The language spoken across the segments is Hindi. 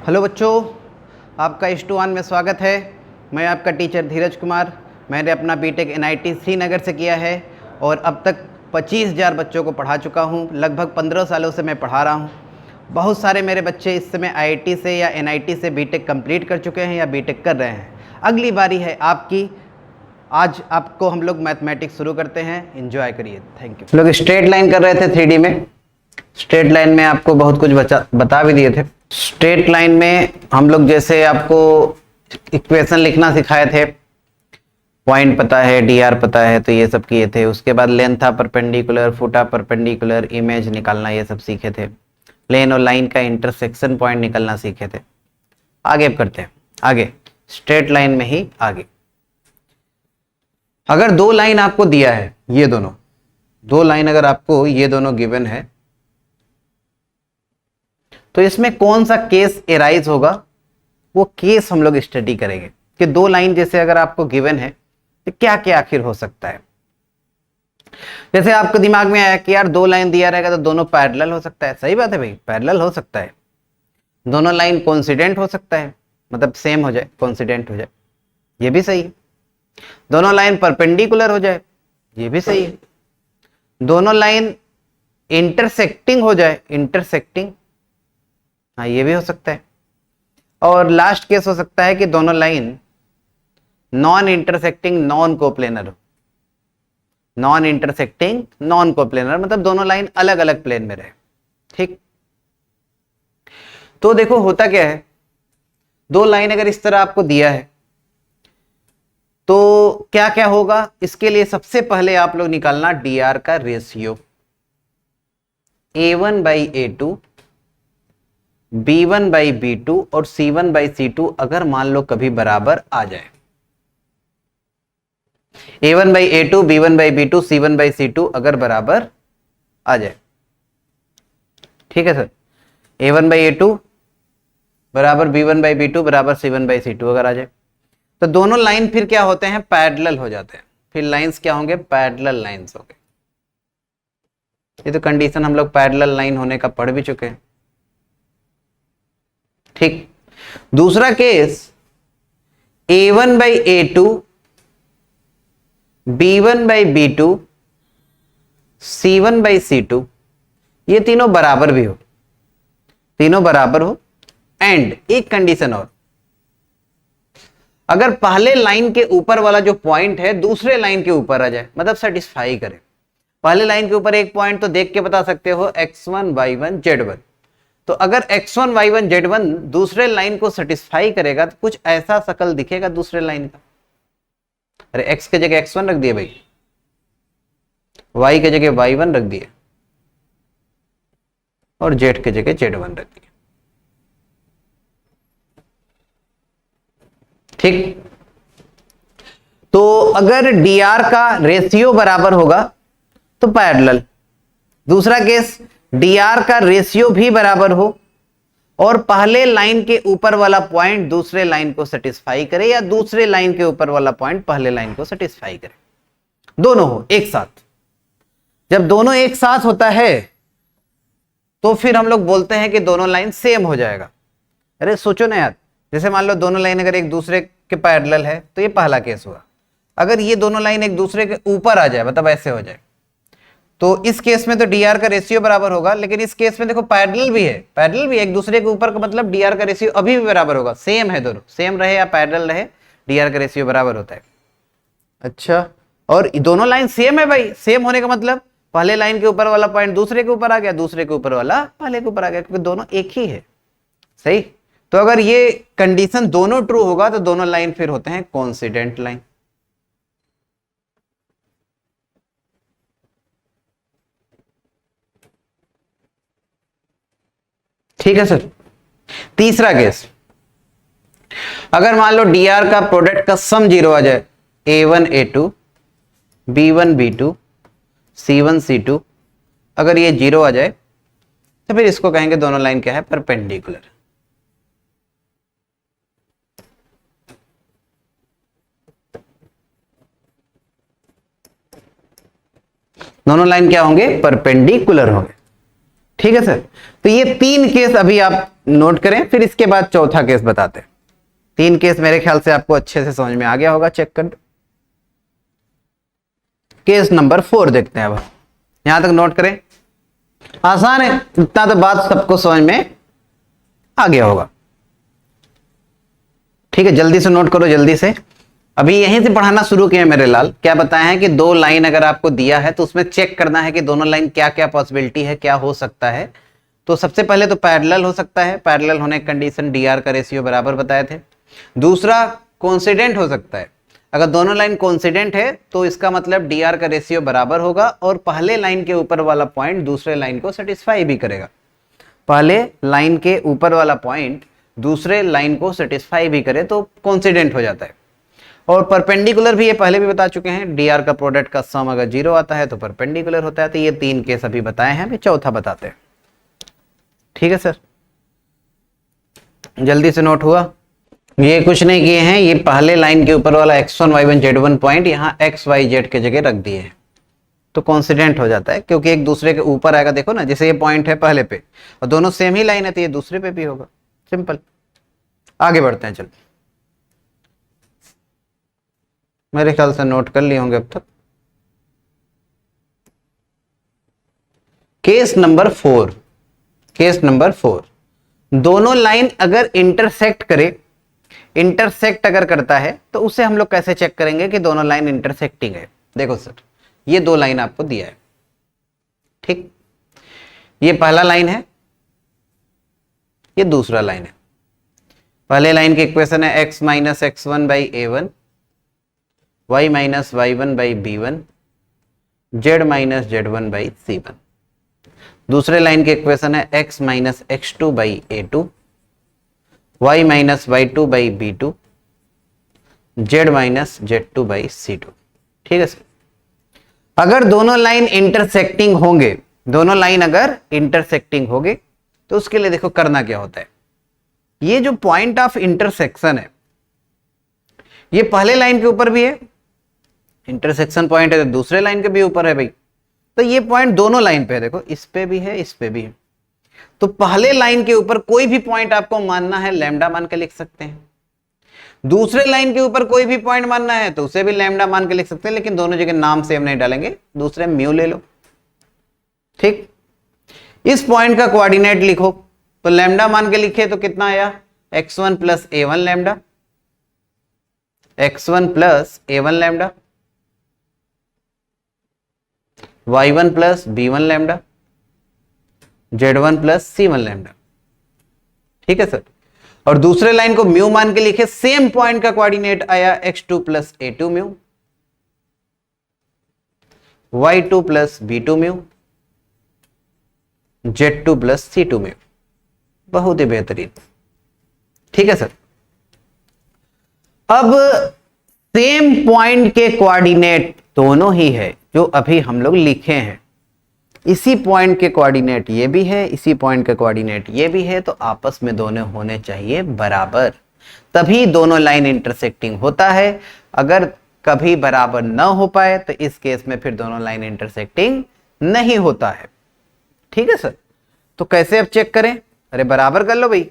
हेलो बच्चों, आपका इस टू 1 में स्वागत है। मैं आपका टीचर धीरज कुमार। मैंने अपना बीटेक एनआईटी श्रीनगर से किया है और अब तक 25,000 बच्चों को पढ़ा चुका हूँ। लगभग 15 सालों से मैं पढ़ा रहा हूँ। बहुत सारे मेरे बच्चे इस समय आईआईटी से या एनआईटी से बीटेक कंप्लीट कर चुके हैं या बीटेक कर रहे हैं। अगली बारी है आपकी। आज आपको हम लोग मैथमेटिक्स शुरू करते हैं। एंजॉय करिए। Thank you. लोग स्ट्रेट लाइन कर रहे थे 3D में। स्ट्रेट लाइन में आपको बहुत कुछ बता भी दिए थे। स्ट्रेट लाइन में हम लोग जैसे आपको इक्वेशन लिखना सिखाए थे, पॉइंट पता है, dr पता है, तो ये सब किए थे। उसके बाद लेंथ था परपेंडिकुलर, फुटा परपेंडिकुलर, इमेज निकालना, ये सब सीखे थे। प्लेन और लाइन का इंटरसेक्शन पॉइंट निकालना सीखे थे। आगे करते हैं, आगे स्ट्रेट लाइन में ही आगे। अगर दो लाइन आपको दिया है, ये दोनों दो लाइन अगर आपको ये दोनों गिवन है, तो इसमें कौन सा केस एराइज होगा, वो केस हम लोग स्टडी करेंगे कि दो लाइन जैसे अगर आपको गिवन है तो क्या क्या आखिर हो सकता है। जैसे आपको दिमाग में आया कि यार दो लाइन दिया रहेगा तो दोनों पैरेलल हो सकता है। सही बात है भाई, पैरेलल हो सकता है। दोनों लाइन कोइंसिडेंट हो सकता है, मतलब सेम हो जाए, कोइंसिडेंट हो जाए, ये भी सही है। दोनों लाइन परपेंडिकुलर हो जाए, ये भी सही है। दोनों लाइन इंटरसेक्टिंग हो जाए, इंटरसेक्टिंग, हाँ ये भी हो सकता है। और लास्ट केस हो सकता है कि दोनों line non intersecting non coplanar हो। नॉन इंटरसेक्टिंग नॉन कोप्लेनर मतलब दोनों लाइन अलग अलग प्लेन में रहे। ठीक, तो देखो होता क्या है, दो लाइन अगर इस तरह आपको दिया है तो क्या क्या होगा। इसके लिए सबसे पहले आप लोग निकालना dr का रेशियो, a1/a2, b1/b2 और c1/c2 अगर मान लो कभी बराबर आ जाए। a1/a2, b1/b2, c1/c2 अगर बराबर आ जाए, ठीक है सर। a1/a2 बराबर b1/b2 बराबर c1/c2 अगर आ जाए तो दोनों लाइन फिर क्या होते हैं, पैरेलल हो जाते हैं। फिर लाइंस क्या होंगे, पैरेलल लाइंस होंगे। ये तो कंडीशन हम लोग पैरेलल लाइन होने का पढ़ भी चुके हैं। ठीक, दूसरा केस a1/a2, b1/b2, c1/c2 ये तीनों बराबर भी हो, तीनों बराबर हो। एंड एक कंडीशन और, अगर पहले लाइन के ऊपर वाला जो पॉइंट है दूसरे लाइन के ऊपर आ जाए, मतलब सेटिस्फाई करे। पहले लाइन के ऊपर एक पॉइंट तो देख के बता सकते हो, x1 y1 z1। तो अगर x1 y1 z1 दूसरे लाइन को सेटिस्फाई करेगा तो कुछ ऐसा शक्ल दिखेगा दूसरे लाइन का। अरे x के जगह x1 रख दिए भाई, y के जगह y1 रख दिए और z के जगह z1 रख दिए। ठीक, तो अगर dr का रेशियो बराबर होगा तो पैरेलल। दूसरा केस dr का रेशियो भी बराबर हो और पहले लाइन के ऊपर वाला पॉइंट दूसरे लाइन को सेटिस्फाई करे या दूसरे लाइन के ऊपर वाला पॉइंट पहले लाइन को सेटिस्फाई करे, दोनों हो एक साथ। जब दोनों एक साथ होता है तो फिर हम लोग बोलते हैं कि दोनों लाइन सेम हो जाएगा। अरे सोचो ना यार, जैसे मान लो दोनों लाइन अगर एक दूसरे के पैरेलल है तो ये पहला केस हुआ। अगर ये दोनों लाइन एक दूसरे के ऊपर आ जाए, मतलब ऐसे हो जाए, तो इस केस में तो dr का रेशियो बराबर होगा। लेकिन इस केस में देखो पैरेलल भी है, पैरेलल भी एक दूसरे के ऊपर का मतलब dr का रेशियो अभी भी बराबर होगा। सेम है, दोनों सेम रहे या पैरेलल रहे, dr का रेशियो बराबर होता है। अच्छा, और दोनों लाइन सेम है भाई। सेम होने का मतलब पहले लाइन के ऊपर वाला पॉइंट दूसरे के ऊपर आ गया, दूसरे के ऊपर वाला पहले के ऊपर आ गया, क्योंकि दोनों एक ही है। सही, तो अगर ये कंडीशन दोनों ट्रू होगा तो दोनों लाइन फिर होते हैं कोइंसिडेंट लाइन। ठीक है सर। तीसरा केस, अगर मान लो dr का प्रोडक्ट का सम 0 आ जाए, a1 a2, b1 b2, c1 c2 अगर ये 0 आ जाए तो फिर इसको कहेंगे दोनों लाइन क्या है, परपेंडिकुलर। दोनों लाइन क्या होंगे, परपेंडिकुलर होंगे। ठीक है सर। तो ये 3 केस अभी आप नोट करें, फिर इसके बाद चौथा केस बताते हैं। 3 केस मेरे ख्याल से आपको अच्छे से समझ में आ गया होगा, चेक कर। केस नंबर 4 देखते हैं। अब यहां तक नोट करें, आसान है, इतना तो बात सबको समझ में आ गया होगा। ठीक है, जल्दी से नोट करो, जल्दी से। अभी यहीं से पढ़ाना शुरू किया मेरे लाल। क्या बताया है कि 2 लाइन अगर आपको दिया है तो उसमें चेक करना है कि दोनों लाइन क्या क्या पॉसिबिलिटी है, क्या हो सकता है। तो सबसे पहले तो पैरेलल हो सकता है, पैरेलल होने की कंडीशन डीआर का रेशियो बराबर बताए थे। दूसरा कोइंसिडेंट हो सकता है, अगर दोनों लाइन कोइंसिडेंट है तो इसका मतलब डीआर का रेशियो बराबर होगा और पहले लाइन के ऊपर वाला पॉइंट दूसरे लाइन को सेटिस्फाई भी करेगा। पहले लाइन के ऊपर वाला पॉइंट दूसरे लाइन को सेटिस्फाई भी करे तो कोइंसिडेंट हो जाता है। और परपेंडिकुलर भी ये पहले भी बता चुके हैं, डीआर का प्रोडक्ट का सम अगर 0 आता है तो परपेंडिकुलर होता है। तो ये 3 केस अभी बताए हैं, अभी चौथा बताते हैं। ठीक है सर, जल्दी से नोट हुआ। ये कुछ नहीं किए हैं, ये पहले लाइन के ऊपर वाला x1 y1 z1 पॉइंट यहाँ x y z के जगह रख दिए हैं तो कोइंसिडेंट हो जाता है, क्योंकि एक दूसरे के ऊपर आएगा। देखो ना, जैसे ये पॉइंट है पहले पे और दोनों सेम ही लाइन है तो ये दूसरे पे भी होगा। सिंपल, आगे बढ़ते हैं। चलो, मेरे ख्याल से नोट कर लिए होंगे अब तक। केस नंबर 4, केस नंबर 4, दोनों लाइन अगर इंटरसेक्ट करे, इंटरसेक्ट अगर करता है तो उसे हम लोग कैसे चेक करेंगे कि दोनों लाइन इंटरसेक्टिंग है। देखो सर, ये 2 लाइन आपको दिया है, ठीक, ये पहला लाइन है, ये दूसरा लाइन है। पहले लाइन की इक्वेशन है x minus x1 by a1, y minus y1 by b1, z minus z1 by c1। दूसरे लाइन की इक्वेशन है x minus x2 by a2, y minus y2 by b2, z minus z2 by c2। ठीक है सर, अगर दोनों लाइन इंटरसेक्टिंग होंगे, दोनों लाइन अगर इंटरसेक्टिंग होंगे तो उसके लिए देखो करना क्या होता है। ये जो पॉइंट ऑफ इंटरसेक्शन है ये पहले लाइन के ऊपर भी है, इंटरसेक्शन पॉइंट है तो दूसरे लाइन के भी ऊपर है भाई। तो ये पॉइंट दोनों लाइन पे है, देखो इस पे भी है, इस पे भी है। तो पहले लाइन के ऊपर कोई भी पॉइंट आपको मानना है, लैम्डा मान के लिख सकते हैं। दूसरे लाइन के ऊपर कोई भी पॉइंट मानना है तो उसे भी लैम्डा मान के लिख सकते हैं, लेकिन दोनों जगह नाम सेम नहीं डालेंगे, दूसरे म्यू ले लो। ठीक, इस पॉइंट का कोऑर्डिनेट लिखो तो लैम्डा मान के लिखे तो कितना आया, x1 plus a1 lambda, x1 plus a1 lambda, y1 plus b1 lambda, z1 plus c1 lambda. ठीक है सर, और दूसरे लाइन को म्यू मान के लिखे, सेम पॉइंट का कोऑर्डिनेट आया x2 plus a2 mu, y2 plus b2 mu, z2 plus c2 mu. बहुत ही बेहतरीन। ठीक है सर, अब सेम पॉइंट के कोऑर्डिनेट दोनों ही है जो अभी हम लोग लिखे हैं। इसी पॉइंट के कोऑर्डिनेट ये भी है, इसी पॉइंट का कोऑर्डिनेट ये भी है, तो आपस में दोनों होने चाहिए बराबर, तभी दोनों लाइन इंटरसेक्टिंग होता है। अगर कभी बराबर ना हो पाए तो इस केस में फिर दोनों लाइन इंटरसेक्टिंग नहीं होता है। ठीक है सर, तो कैसे अब चेक करें, अरे बराबर कर लो भाई,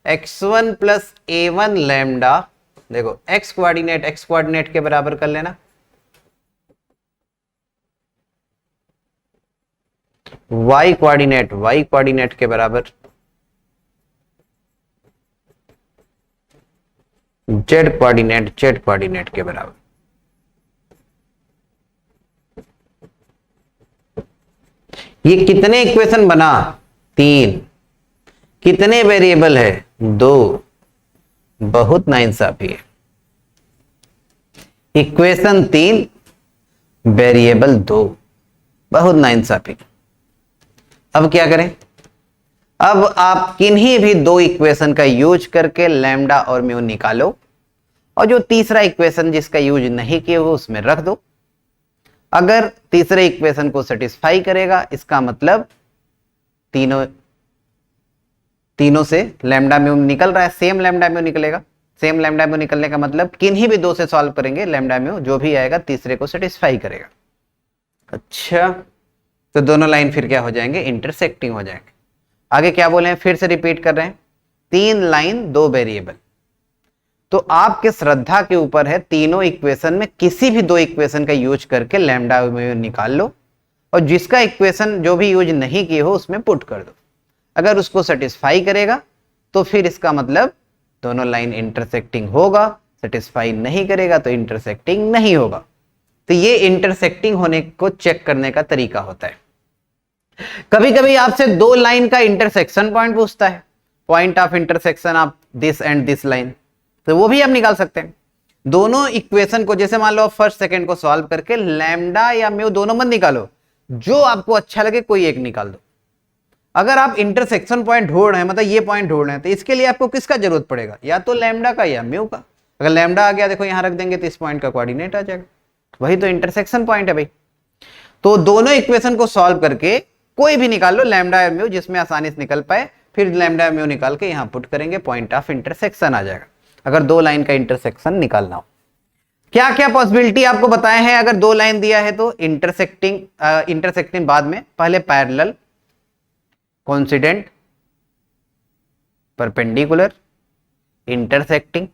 x1 प्लस a1 लैम्डा, देखो x कोऑर्डिनेट के बराबर कर लेना, y कोऑर्डिनेट के बराबर, z कोऑर्डिनेट के बराबर। ये कितने इक्वेशन बना, 3। कितने वेरिएबल है, 2। बहुत नाइंसाफी है। इक्वेशन 3, वेरिएबल 2, बहुत नाइंसाफी। अब क्या करें, अब आप किन्हीं भी 2 इक्वेशन का यूज करके लैम्डा और म्यू निकालो, और जो तीसरा इक्वेशन जिसका यूज नहीं किए हो उसमें रख दो। अगर तीसरे इक्वेशन को सेटिस्फाई करेगा, इसका मतलब तीनों से लैम्डा म्यू निकल रहा है, सेम लैम्डा म्यू निकलेगा। सेम लैम्डा म्यू निकलने का मतलब किन्हीं भी 2 से सॉल्व करेंगे, लैम्डा म्यू जो भी आएगा तीसरे को सेटिस्फाई करेगा। अच्छा, तो दोनों लाइन फिर क्या हो जाएंगे, इंटरसेक्टिंग हो जाएंगे। आगे क्या बोले हैं, फिर से रिपीट कर रहे हैं, 3 लाइन 2 वेरिएबल। तो आपके श्रद्धा के ऊपर है, तीनों इक्वेशन में किसी भी 2 इक्वेशन का यूज करके लैम्डा में निकाल लो, और जिसका इक्वेशन जो भी यूज नहीं किए हो उसमें पुट कर दो। अगर उसको सेटिस्फाई करेगा तो फिर इसका मतलब दोनों लाइन इंटरसेक्टिंग होगा, सेटिस्फाई नहीं करेगा तो इंटरसेक्टिंग नहीं होगा। तो ये इंटरसेक्टिंग होने को चेक करने का तरीका होता है। कभी कभी आपसे 2 लाइन का इंटरसेक्शन पॉइंट पूछता है, point of intersection of this and this line, तो वो भी आप निकाल सकते हैं। दोनों इक्वेशन को, जैसे मान लो फर्स्ट सेकंड को सॉल्व करके लैम्डा या म्यू दोनों मत निकालो, जो आपको अच्छा लगे कोई एक निकाल दो। अगर आप इंटरसेक्शन पॉइंट ढूंढ रहे हैं, मतलब ये पॉइंट ढूंढ रहे हैं, तो इसके लिए आपको किसका जरूरत पड़ेगा, या तो लैम्डा का या म्यू का। अगर लैम्डा आ गया, देखो यहां रख देंगे तो इस पॉइंट का कोऑर्डिनेट आ जाएगा, वही तो इंटरसेक्शन पॉइंट है भाई। तो दोनों इक्वेशन को सॉल्व करके कोई भी निकाल लो, लैम्डा या म्यू, जिसमें आसानी से निकल पाए, फिर लैम्डा या म्यू निकाल के यहां पुट करेंगे, पॉइंट ऑफ इंटरसेक्शन आ जाएगा। अगर 2 लाइन का इंटरसेक्शन निकालना हो, क्या क्या पॉसिबिलिटी आपको बताए हैं। अगर 2 लाइन दिया है तो इंटरसेक्टिंग बाद में, पहले पैरेलल, कोइंसिडेंट, परपेंडिकुलर, इंटरसेक्टिंग,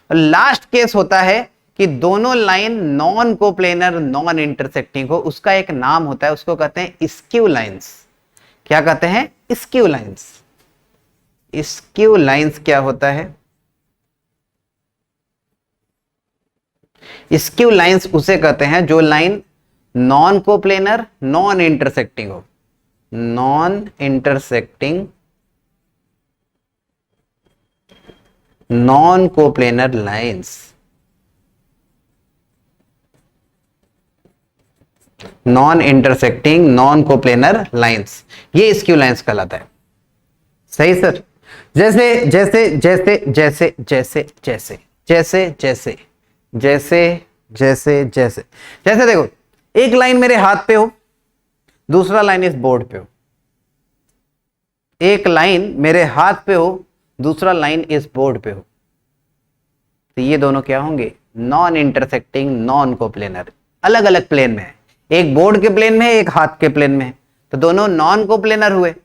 और लास्ट केस होता है कि दोनों line non coplanar, non intersecting हो, उसका एक नाम होता है, उसको कहते हैं स्क्यू लाइंस। क्या कहते हैं, स्क्यू लाइंस। स्क्यू लाइंस क्या होता है, स्क्यू लाइंस उसे कहते हैं जो line non coplanar, non intersecting हो, non intersecting, non coplanar lines, non intersecting, non coplanar lines, ये स्क्यू लाइंस कहलाता है। सही सर। जैसे जैसे जैसे जैसे जैसे जैसे जैसे जैसे जैसे जैसे जैसे जैसे देखो, एक लाइन मेरे हाथ पे हो, दूसरा लाइन इस बोर्ड पे हो, एक लाइन मेरे हाथ पे हो, दूसरा लाइन इस बोर्ड पे हो, तो ये दोनों क्या होंगे, नॉन इंटरसेक्टिंग, नॉन कोप्लेनर। अलग अलग प्लेन में है, एक बोर्ड के प्लेन में है, एक हाथ के प्लेन में है, तो दोनों नॉन कोप्लेनर हुए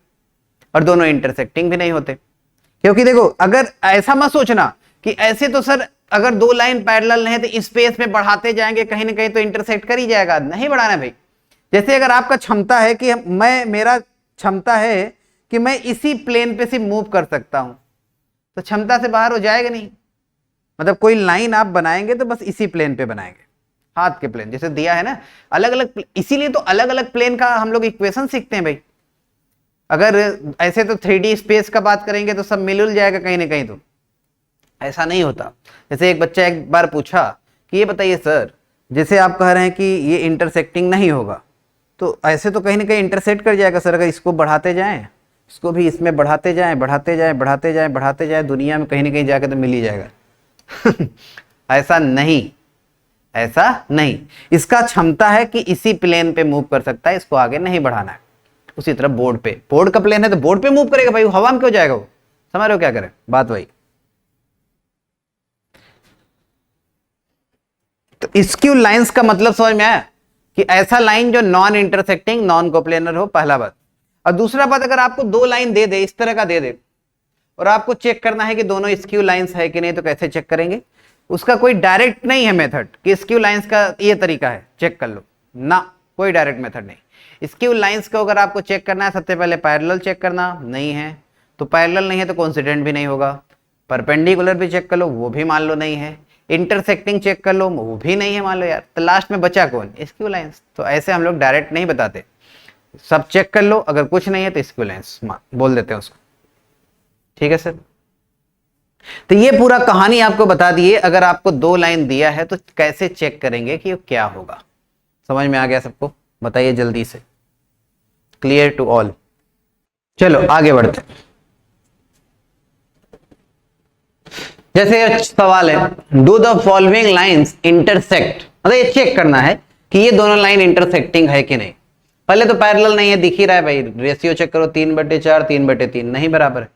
और दोनों इंटरसेक्टिंग भी नहीं होते। क्योंकि देखो, अगर ऐसा मत सोचना कि ऐसे तो सर अगर 2 लाइन पैरेलल है तो स्पेस में बढ़ाते जाएंगे, कहीं ना कहीं तो इंटरसेक्ट कर ही जाएगा, नहीं बढ़ाना भाई। जैसे अगर आपका क्षमता है कि मेरा क्षमता है कि मैं इसी प्लेन पे सिर्फ मूव कर सकता हूं, तो क्षमता से बाहर हो जाएगा नहीं। मतलब कोई लाइन आप बनाएंगे तो बस इसी प्लेन पे बनाएंगे, हाथ के प्लेन जैसे दिया है ना, अलग अलग, इसीलिए तो अलग अलग प्लेन का हम लोग इक्वेशन सीखते हैं भाई। अगर ऐसे तो 3D स्पेस का बात करेंगे तो सब मिल जाएगा कहीं ना कहीं, तो ऐसा नहीं होता। जैसे एक बच्चा एक बार पूछा कि ये बताइए सर, जैसे आप कह रहे हैं कि ये इंटरसेक्टिंग नहीं होगा, तो ऐसे तो कहीं ना कहीं इंटरसेक्ट कर जाएगा सर, अगर इसको बढ़ाते जाएं, इसको भी इसमें बढ़ाते जाएं, बढ़ाते जाएं, बढ़ाते जाएं, बढ़ाते जाएं, दुनिया में कहीं ना कहीं जाकर तो मिल ही जाएगा। ऐसा नहीं, ऐसा नहीं। इसका क्षमता है कि इसी प्लेन पे मूव कर सकता है, इसको आगे नहीं बढ़ाना है। उसी तरह बोर्ड पे, बोर्ड का प्लेन है तो बोर्ड पे मूव करेगा भाई, हवा में क्यों जाएगा वो, समझ रहे हो क्या करे बात वही। तो स्क्यू लाइंस का मतलब समझ में आया कि ऐसा लाइन जो नॉन इंटरसेक्टिंग, नॉन कोप्लेनर हो, पहला बात। और दूसरा बात, अगर आपको 2 लाइन दे दे, इस तरह का दे दे, और आपको चेक करना है कि दोनों स्क्यू लाइंस है कि नहीं, तो कैसे चेक करेंगे। उसका कोई डायरेक्ट नहीं है मेथड कि स्क्यू लाइंस का ये तरीका है चेक कर लो ना, कोई डायरेक्ट मेथड नहीं। स्क्यू लाइंस को अगर आपको चेक करना है, सबसे पहले पैरेलल चेक करना, नहीं है तो पैरेलल नहीं है तो कोइंसिडेंट भी नहीं होगा। परपेंडिकुलर भी चेक कर लो, वो भी मान लो नहीं है। इंटरसेक्टिंग चेक कर लो, वो भी नहीं है मान लो यार, तो लास्ट में बचा कौन, स्क्यू लाइंस। तो ऐसे हम लोग डायरेक्ट नहीं बताते, सब चेक कर लो, अगर कुछ नहीं है तो स्क्यू लाइंस बोल देते हैं उसको। ठीक है सर। तो ये पूरा कहानी आपको बता दिए। अगर आपको 2 लाइन दिया है तो कैसे चेक करेंगे कि क्या होगा। समझ में आ गया सबको, बताइए जल्दी से, क्लियर टू ऑल। चलो आगे बढ़ते। जैसे सवाल है, do the following lines intersect, मतलब ये चेक करना है कि ये दोनों लाइन इंटरसेक्टिंग है कि नहीं। पहले तो पैरेलल नहीं है, दिख ही रहा है भाई, रेशियो चेक करो, 3/4, 3/3 नहीं बराबर है,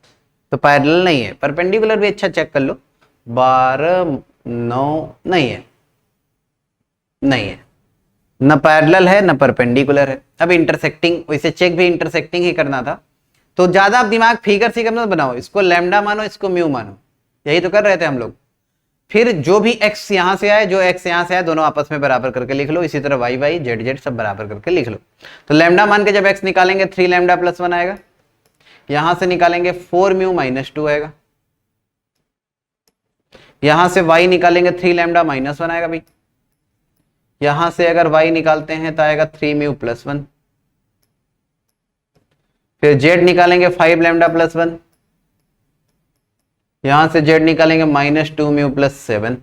तो पैरेलल नहीं है। परपेंडिकुलर भी अच्छा चेक कर लो, 12, 9 नहीं है, नहीं है, न पैरेलल है न परपेंडिकुलर है। अब इंटरसेक्टिंग, वैसे चेक भी इंटरसेक्टिंग ही करना था, तो ज्यादा आप दिमाग फिगर सी मत बनाओ, इसको लैम्डा मानो, इसको म्यू मानो, यही तो कर रहे थे हम लोग। फिर जो भी x यहां से आए, जो x यहां से आए, दोनों आपस में बराबर करके लिख लो। इसी तरह y y z z सब बराबर करके लिख लो। तो लैम्डा मान के जब x निकालेंगे 3 लैम्डा प्लस 1 आएगा, यहां से निकालेंगे 4 म्यू माइनस 2 आएगा, यहां से y निकालेंगे 3 लैम्डा माइनस 1 आएगा भाई, यहां से अगर y निकालते हैं तो आएगा 3 म्यू प्लस 1, फिर z निकालेंगे 5 लैम्डा प्लस 1, यहां से z निकालेंगे माइनस 2 म्यू प्लस 7।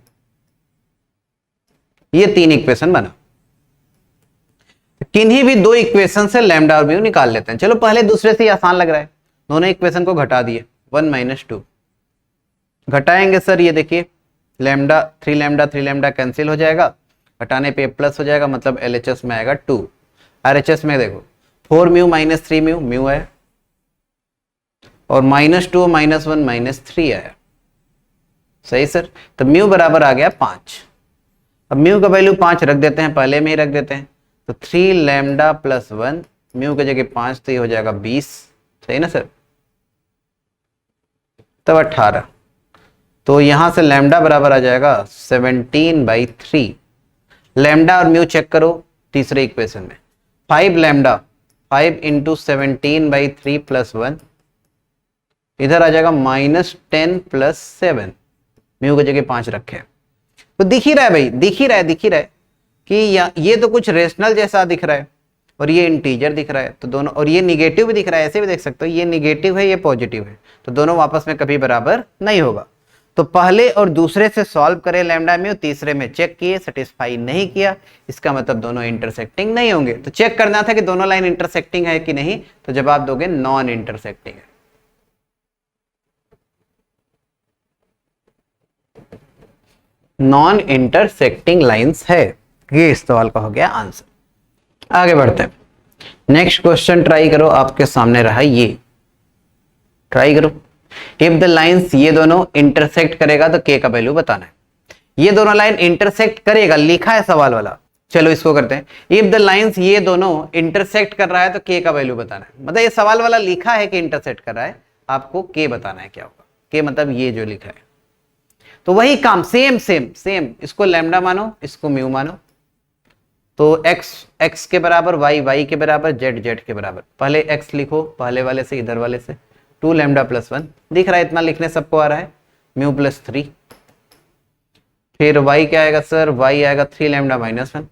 ये 3 इक्वेशन बना। किन्हीं भी 2 इक्वेशन से लैम्डा और म्यू निकाल लेते हैं। चलो पहले दूसरे से ही आसान लग रहा है, दोनों इक्वेशन को घटा दिए, 1 माइनस 2 घटाएंगे सर, ये देखिए लैम्डा 3 लैम्डा 3 लैम्डा कैंसिल हो जाएगा, घटाने पे प्लस हो जाएगा, मतलब LHS में आएगा 2। RHS में देखो 4 म्यू माइनस 3 म्यू, म्यू है, और माइनस 2 माइनस 1 माइनस 3 आया। सही सर, तो म्यू बराबर आ गया 5। अब म्यू का वैल्यू 5 रख देते हैं, पहले में ही रख देते हैं, तो 3 लैम्डा प्लस 1 म्यू की जगह 5, तो ये हो जाएगा 20। सही ना सर, तब 18, तो यहां से लैम्डा बराबर आ जाएगा 17/3। लैम्डा और म्यू चेक करो तीसरे इक्वेशन में, 5 लैम्डा 5 इंटू 17/3 प्लस 1, इधर आ जाएगा -10 प्लस 7, म्यू की जगह 5 रखे। तो दिख ही रहा है भाई, दिख ही रहा है कि ये तो कुछ रेशनल जैसा दिख रहा है और ये इंटीजर दिख रहा है, तो दोनों, और ये निगेटिव भी दिख रहा है, ऐसे भी देख सकते हो, ये निगेटिव है, ये पॉजिटिव है, तो दोनों आपस में कभी बराबर नहीं होगा। तो पहले और दूसरे से सॉल्व करें लैम्डा म्यू, तीसरे में चेक किए, सेटिस्फाई नहीं किया, इसका मतलब दोनों इंटरसेक्टिंग नहीं होंगे। तो चेक करना था कि दोनों लाइन इंटरसेक्टिंग है कि नहीं, तो जवाब दोगे नॉन इंटरसेक्टिंग है। नॉन इंटरसेक्टिंग लाइंस है, ये इस सवाल का हो गया आंसर। आगे बढ़ते हैं, नेक्स्ट क्वेश्चन ट्राई करो, आपके सामने रहा ये, ट्राई करो। इफ द लाइंस, ये दोनों इंटरसेक्ट करेगा तो k का वैल्यू बताना है। ये दोनों लाइन इंटरसेक्ट करेगा, लिखा है सवाल वाला, चलो इसको करते हैं। इफ द लाइंस, ये दोनों इंटरसेक्ट कर रहा है तो k का वैल्यू बताना है। मतलब ये सवाल वाला लिखा है कि इंटरसेक्ट कर रहा है, आपको k बताना है क्या होगा। k मतलब ये जो लिखा है, तो वही काम, सेम, इसको लैम्डा मानो, इसको म्यू मानो, तो x के बराबर, y के बराबर, z के बराबर। पहले x लिखो, पहले वाले से, इधर वाले से, 2 लैम्डा प्लस 1 दिख रहा है, इतना लिखने सबको आ रहा है, म्यू प्लस 3, फिर y क्या आएगा सर, y आएगा 3 लैम्डा माइनस 1,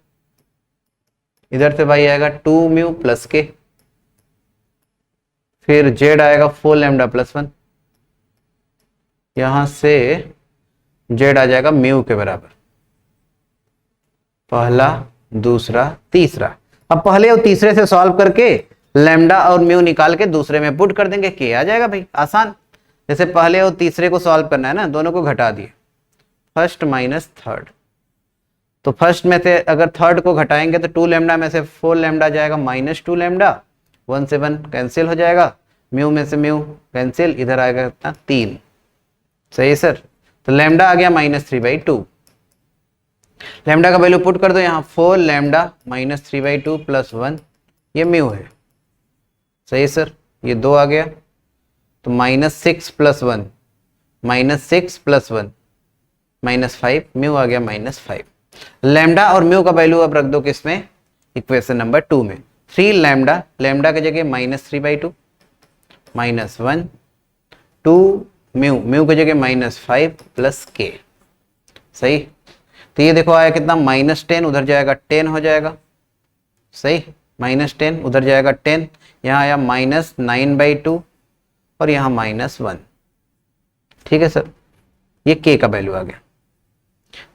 इधर से y आएगा 2 म्यू प्लस k, फिर z आएगा 4 लैम्डा प्लस 1, यहां से z आ जाएगा म्यू के बराबर, पहला, दूसरा, तीसरा। अब पहले और तीसरे से सॉल्व करके लैम्डा और म्यू निकाल के दूसरे में पुट कर देंगे, k आ जाएगा भाई, आसान। जैसे पहले और तीसरे को सॉल्व करना है ना, दोनों को घटा दिए, फर्स्ट माइनस थर्ड, तो फर्स्ट में से अगर थर्ड को घटाएंगे तो 2 लैम्डा में से 4 लैम्डा जाएगा -2 लैम्डा, 1 से 1 कैंसिल हो जाएगा, म्यू में से म्यू कैंसिल, इधर आएगा कितना 3। सही सर, तो लैम्डा आ गया -3/2। लैम्डा का वैल्यू पुट कर दो यहाँ, 4 लैम्डा -3/2 प्लस 1, ये म्यू है। सही सर, ये 2 आ गया, तो -6 प्लस 1, -6 प्लस 1 -5, म्यू आ गया -5। लैम्डा और म्यू का वैल्यू अब रख दो किसमें, इक्वेशन नंबर 2 में। 3 लैम्डा, लैम्डा की जगह -3/2 -1, 2 म्यू, म्यू की जगह -5 प्लस k। सही, तो ये देखो आया कितना, -10, उधर जाएगा 10 हो जाएगा। सही, -10 उधर जाएगा 10, यहाँ आया -9/2 और यहाँ -1। ठीक है सर, ये k का वैल्यू आ गया।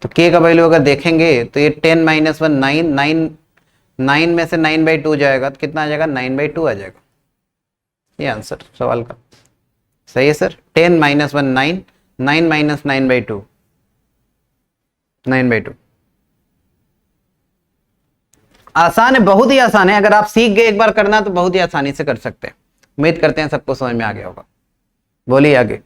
तो k का वैल्यू अगर देखेंगे तो ये 10 - 1 9 में से 9/2 जाएगा तो कितना आ जाएगा, 9/2 आ जाएगा, ये आंसर सवाल का। सही है सर, 10 - 1 9, 9 - 9/2 9/2। आसान है, बहुत ही आसान है, अगर आप सीख गए एक बार करना तो बहुत ही आसानी से कर सकते हैं। उम्मीद करते हैं सबको समझ में आ गया होगा। बोलिए आगे।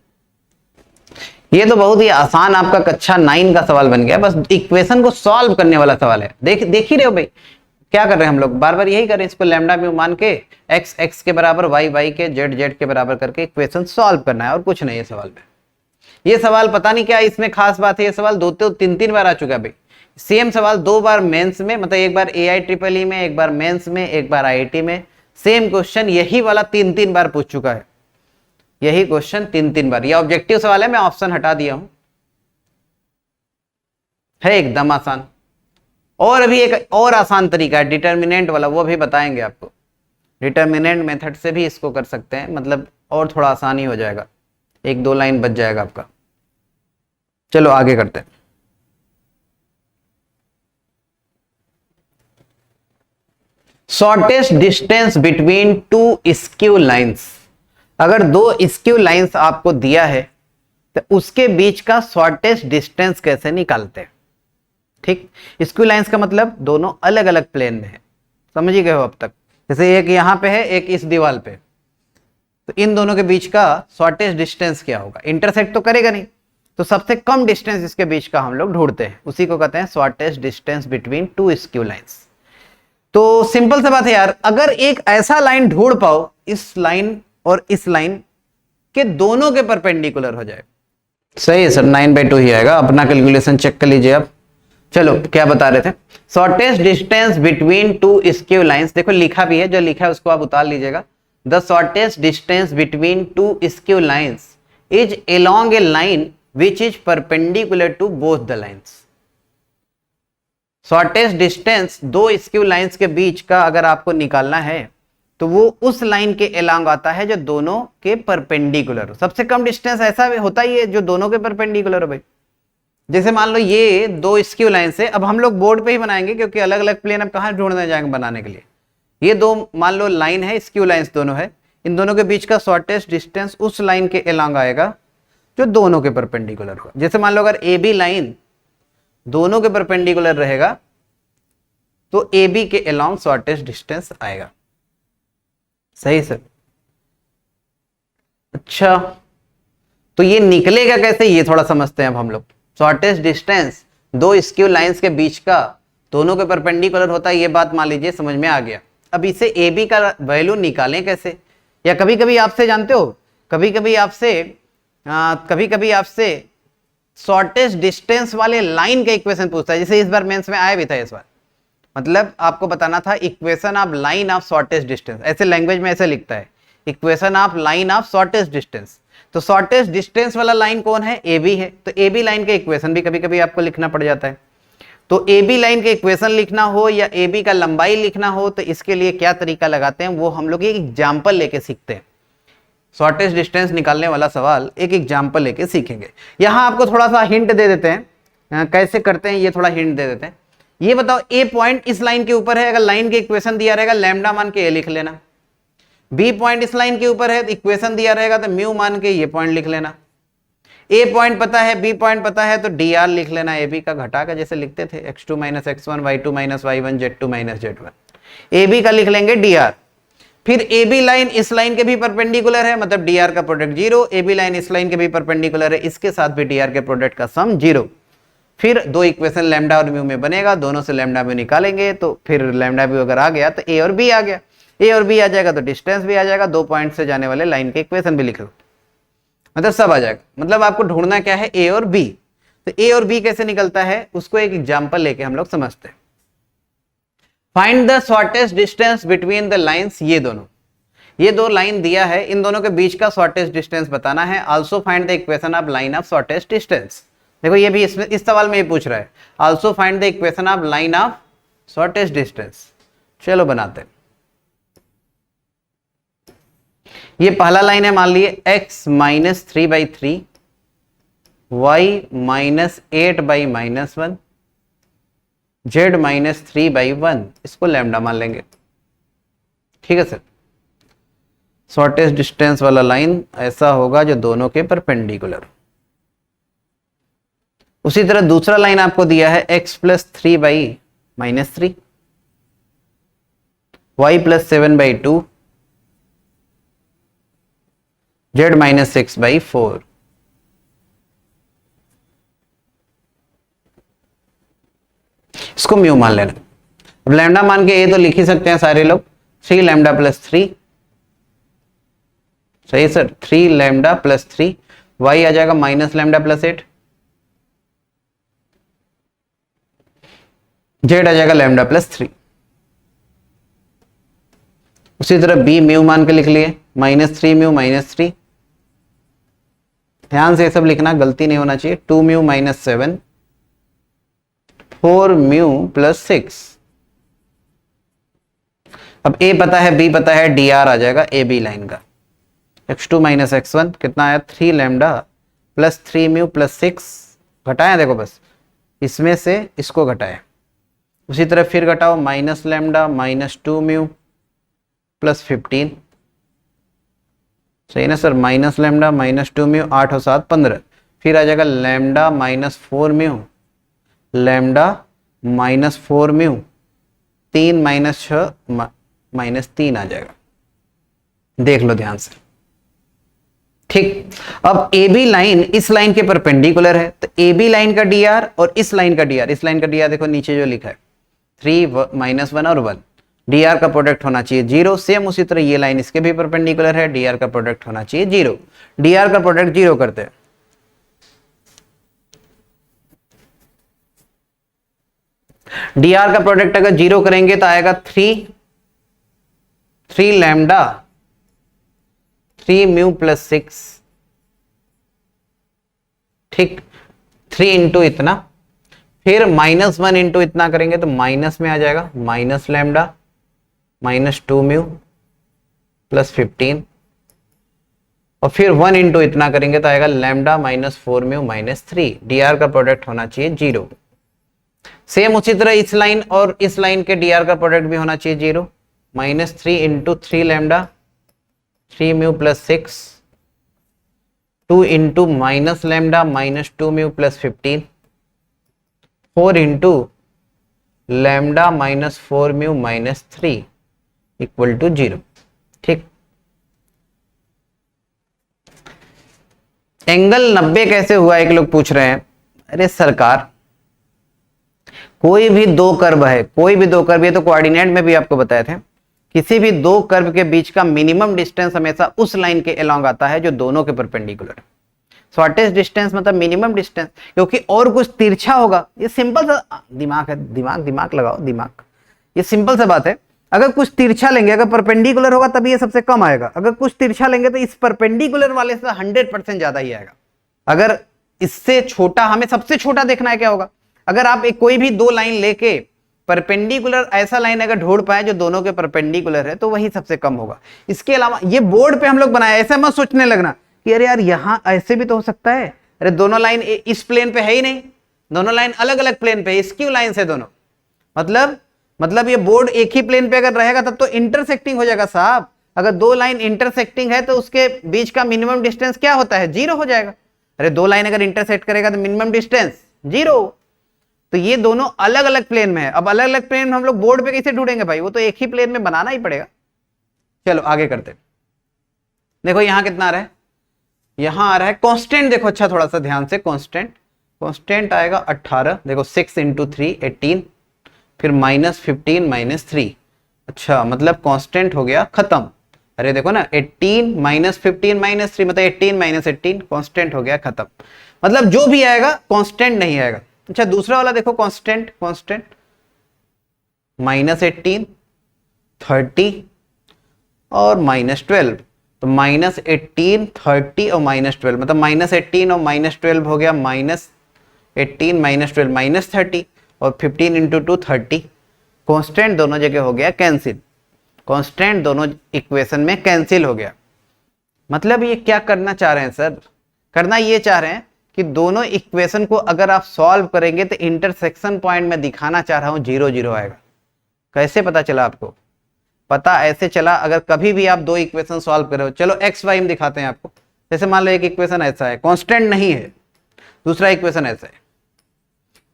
ये तो बहुत ही आसान आपका कक्षा 9 का सवाल बन गया, बस इक्वेशन को सॉल्व करने वाला सवाल है। देख ही रहे हो भाई, क्या कर रहे हैं हम लोग, बार बार यही कर रहे हैं, इसको लैम्डा म्यू मान के एक्स एक्स के बराबर, वाई वाई के, जेड जेड के बराबर करके इक्वेशन सॉल्व करना है और कुछ नहीं है सवाल में। ये सवाल पता नहीं क्या इसमें खास बात है, ये सवाल 2-3 बार आ चुका है भाई। सेम सवाल 2 बार मेंस में, मतलब एक बार AI-EEE में, एक बार मेंस में, एक बार IIT में, सेम क्वेश्चन यही वाला 3-3 बार पूछ चुका है, यही क्वेश्चन 3-3 बार। ये ऑब्जेक्टिव सवाल है, मैं ऑप्शन हटा दिया हूं, है एकदम आसान। और अभी एक और आसान तरीका है डिटर्मिनेंट वाला, वो भी बताएंगे आपको। डिटर्मिनेंट मेथड से भी इसको कर सकते हैं, मतलब और थोड़ा आसानी हो जाएगा, 1-2 लाइन बच जाएगा आपका। चलो आगे करते हैं। Shortest distance between 2 skew lines. अगर 2 स्क्यू लाइंस आपको दिया है तो उसके बीच का शॉर्टेस्ट डिस्टेंस कैसे निकालते हैं। ठीक, स्क्यू लाइंस का मतलब दोनों अलग अलग प्लेन में है, समझ ही गए हो अब तक। जैसे एक यहां पे है, एक इस दीवार पे, तो इन दोनों के बीच का शॉर्टेस्ट डिस्टेंस क्या होगा, इंटरसेक्ट तो करेगा नहीं, तो सबसे कम डिस्टेंस इसके बीच का हम लोग ढूंढते हैं, उसी को कहते हैं shortest distance between 2 skew lines. तो सिंपल सा बात है यार, अगर एक ऐसा लाइन ढूंढ पाओ इस लाइन और इस लाइन के दोनों के परपेंडिकुलर हो जाए, सही है सर, 9/2 ही आएगा। अपना कैलकुलेशन चेक कर लीजिए आप। चलो क्या बता रहे थे, shortest distance between 2 skew lines, देखो लिखा भी है, जो लिखा है उसको आप उतार लीजिएगा। The shortest distance between 2 skew lines is along a line which is perpendicular to both the lines. Shortest distance 2 skew lines के बीच का अगर आपको निकालना है तो वो उस लाइन के अलोंग आता है जो दोनों के परपेंडिकुलर हो। सबसे कम डिस्टेंस ऐसा होता ही है जो दोनों के परपेंडिकुलर हो भाई। जैसे मान लो ये 2 स्क्यू लाइन से, अब हम लोग बोर्ड पे ही बनाएंगे क्योंकि अलग अलग प्लेन अब कहां ढूंढने जाएंगे बनाने के लिए। ये 2 मान लो लाइन है, स्क्यू लाइंस दोनों है, इन दोनों के बीच का शॉर्टेस्ट डिस्टेंस उस लाइन के अलोंग आएगा जो दोनों के परपेंडिकुलर होगा। जैसे मान लो अगर AB लाइन दोनों के परपेंडिकुलर रहेगा तो AB के अलोंग शॉर्टेस्ट डिस्टेंस आएगा। सही सर, अच्छा तो ये निकलेगा कैसे, ये थोड़ा समझते हैं अब हम लोग। शॉर्टेस्ट डिस्टेंस 2 स्क्यू लाइंस के बीच का दोनों के परपेंडिकुलर होता है, ये बात मान लीजिए समझ में आ गया। अब इसे AB का वैल्यू निकालें कैसे, या कभी कभी आपसे जानते हो, कभी कभी आपसे शॉर्टेस्ट डिस्टेंस वाले लाइन का इक्वेशन पूछता है। जैसे इस बार मेंस में आया भी था इस बार, मतलब आपको बताना था equation of line of shortest distance, ऐसे लैंग्वेज में ऐसे लिखता है, equation of line of shortest distance. तो शॉर्टेस्ट डिस्टेंस वाला लाइन कौन है, AB है, तो AB लाइन के इक्वेशन भी कभी कभी आपको लिखना पड़ जाता है। तो AB लाइन के इक्वेशन लिखना हो या AB का लंबाई लिखना हो तो इसके लिए क्या तरीका लगाते हैं वो हम लोग एक एग्जाम्पल लेके सीखते हैं। शॉर्टेस्ट डिस्टेंस निकालने वाला सवाल एक एग्जाम्पल लेके सीखेंगे। यहां आपको थोड़ा सा हिंट दे देते हैं, कैसे करते हैं ये थोड़ा हिंट दे देते हैं। ये बताओ A पॉइंट इस लाइन के ऊपर है, अगर लाइन के इक्वेशन दिया रहेगा लैम्डा मान के A लिख लेना। B पॉइंट इस लाइन के ऊपर है, इक्वेशन दिया रहेगा तो म्यू मान के ये पॉइंट लिख लेना। A पॉइंट पता है, B पॉइंट पता है तो DR लिख लेना, AB का घटा का जैसे लिखते थे x2 - x1 y2 - y1 z2 - z1। AB का लिख लेंगे DR। फिर AB लाइन इस लाइन के भी परपेंडिकुलर है, मतलब DR का प्रोडक्ट 0, AB लाइन इस लाइन के भी परपेंडिकुलर है, इसके साथ भी DR के प्रोडक्ट का सम 0। फिर 2 इक्वेशन लैम्डा और म्यू में बनेगा, दोनों से लैम्डा म्यू निकालेंगे तो फिर लैम्डा म्यू अगर आ गया तो A और B आ गया, A और B आ जाएगा तो डिस्टेंस भी आ जाएगा, 2 पॉइंट से जाने वाले लाइन के इक्वेशन भी लिख लो, मतलब सब आ जाएगा। मतलब आपको ढूंढना क्या है, A और B। तो A और B कैसे निकलता है उसको एक एग्जांपल लेके हम लोग समझते हैं। Find the shortest distance between the lines, ये 2 लाइन दिया है, इन दोनों के बीच का शॉर्टेस्ट डिस्टेंस बताना है। Also find the equation of line of shortest distance, देखो ये भी इसमें इस सवाल में ये पूछ रहा है, also find the equation of line of shortest distance. चलो बनाते हैं। ये पहला लाइन है, मान लिए x - 3/3 y - 8/-1 z - 3/1, इसको लैम्डा मान लेंगे। ठीक है सर, शॉर्टेस्ट डिस्टेंस वाला लाइन ऐसा होगा जो दोनों के परपेंडिकुलर। उसी तरह दूसरा लाइन आपको दिया है x + 3/-3 y + 7/2 z - 6/4। इसको म्यू मान लेना। अब लैम्डा मान के ए तो लिख ही सकते हैं सारे लोग, 3 लैम्डा प्लस 3, सही सर, 3 लैम्डा प्लस 3, वाई आ जाएगा माइनस लैम्डा प्लस 8, जेड आ जाएगा लैम्डा प्लस 3। उसी तरह बी म्यू मान के लिख लिए, -3 म्यू -3, ध्यान से ये सब लिखना, गलती नहीं होना चाहिए। 2 म्यू -7, 4 म्यू प्लस 6। अब ए पता है, बी पता है, डी आर आ जाएगा ए बी लाइन का। x2 - x1 कितना आया, 3 लैम्डा प्लस 3 म्यू प्लस 6, घटाया देखो बस, इसमें से इसको घटाया। उसी तरह फिर घटाओ, माइनस लैम्डा -2 म्यू प्लस 15, सही ना सर, माइनस लैम्डा -2 म्यू, 8 और 7 15, फिर आ जाएगा लैम्डा -4 म्यू, लैम्डा -4 म्यू, 3 - 6 -3 आ जाएगा, देख लो ध्यान से, ठीक। अब ए बी लाइन इस लाइन के परपेंडिकुलर है, तो ए बी लाइन का डी आर और इस लाइन का डी आर, इस लाइन का डी आर देखो नीचे जो लिखा है 3 -1 और 1, डी आर का प्रोडक्ट होना चाहिए 0। सेम उसी तरह ये लाइन इसके भी परपेंडिकुलर है, डी आर का प्रोडक्ट होना चाहिए 0। डी आर का प्रोडक्ट 0 करते हैं, डी आर का प्रोडक्ट अगर 0 करेंगे तो आएगा 3 लैम्डा 3 म्यू प्लस 6, ठीक, 3 इंटू इतना, फिर -1 इंटू इतना करेंगे तो माइनस में आ जाएगा, माइनस लैम्डा -2 म्यू प्लस 15, और फिर 1 इंटू इतना करेंगे तो आएगा लैम्डा -4 म्यू -3। डी आर का प्रोडक्ट होना चाहिए 0। सेम उसी तरह इस लाइन और इस लाइन के डी आर का प्रोडक्ट भी होना चाहिए 0, -3 into 3 lambda 3 mu plus 6, 2 into minus lambda -2 mu plus 15, 4 into lambda -4 mu -3 equal to 0, ठीक। एंगल 90 कैसे हुआ, एक लोग पूछ रहे हैं। अरे सरकार, कोई भी दो कर्व है, कोई भी दो कर्व, ये तो कोऑर्डिनेट में भी आपको बताए थे, किसी भी दो कर्व के बीच का मिनिमम डिस्टेंस हमेशा उस लाइन के अलोंग आता है जो दोनों के परपेंडिकुलर है। शॉर्टेस्ट डिस्टेंस मतलब मिनिमम डिस्टेंस, क्योंकि और कुछ तिरछा होगा, ये सिंपल सा दिमाग है, दिमाग लगाओ, दिमाग, ये सिंपल सा बात है। अगर कुछ तिरछा लेंगे, अगर परपेंडिकुलर होगा तभी ये सबसे कम आएगा, अगर कुछ तिरछा लेंगे तो इस परपेंडिकुलर वाले से 100% ज्यादा ही आएगा। अगर इससे छोटा, हमें सबसे छोटा देखना है, क्या होगा, अगर आप एक कोई भी दो लाइन लेके परपेंडिकुलर ऐसा लाइन अगर ढूंढ पाए जो दोनों के परपेंडिकुलर है तो वही सबसे कम होगा। इसके अलावा ये बोर्ड पे हम लोग बनाया, ऐसा मत सोचने लगना कि अरे यार यहाँ ऐसे भी तो हो सकता है, अरे दोनों लाइन इस प्लेन पे है ही नहीं, दोनों लाइन अलग अलग प्लेन पे, स्क्यू लाइन से दोनों, मतलब ये बोर्ड एक ही प्लेन पे अगर रहेगा तब तो इंटरसेक्टिंग हो जाएगा साहब। अगर दो लाइन इंटरसेक्टिंग है तो उसके बीच का मिनिमम डिस्टेंस क्या होता है, 0 हो जाएगा। अरे दो लाइन अगर इंटरसेक्ट करेगा तो मिनिमम डिस्टेंस 0। तो ये दोनों अलग अलग प्लेन में है। अब अलग अलग प्लेन में हम लोग बोर्ड पे कैसे ढूंढेंगे भाई, वो तो एक ही प्लेन में बनाना ही पड़ेगा। चलो आगे करते, देखो यहां कितना आ रहा है, यहां आ रहा है कांस्टेंट, देखो अच्छा थोड़ा सा ध्यान से, कांस्टेंट आएगा 18, देखो 6 इंटू 3 18, फिर -15 -3, अच्छा मतलब कांस्टेंट हो गया खत्म। अरे देखो ना 18 -15 -3 मतलब 18 -18 कांस्टेंट हो गया खत्म, मतलब जो भी आएगा कांस्टेंट नहीं आएगा। अच्छा दूसरा वाला देखो कांस्टेंट -18 30 और -12, तो -18 30 और -12 मतलब -18 और -12 हो गया -18 -12 -30 और 15 इंटू 2 30। कांस्टेंट दोनों जगह हो गया कैंसिल, कांस्टेंट दोनों इक्वेशन में कैंसिल हो गया। मतलब ये क्या करना चाह रहे हैं सर, करना ये चाह रहे हैं कि दोनों इक्वेशन को अगर आप सॉल्व करेंगे तो इंटरसेक्शन पॉइंट में दिखाना चाह रहा हूं 0 0 आएगा। कैसे पता चला आपको, पता ऐसे चला अगर कभी भी आप दो इक्वेशन सॉल्व करो, चलो एक्स वाई में दिखाते हैं आपको। जैसे मान लो एक इक्वेशन ऐसा है, कांस्टेंट नहीं है, दूसरा इक्वेशन ऐसा है,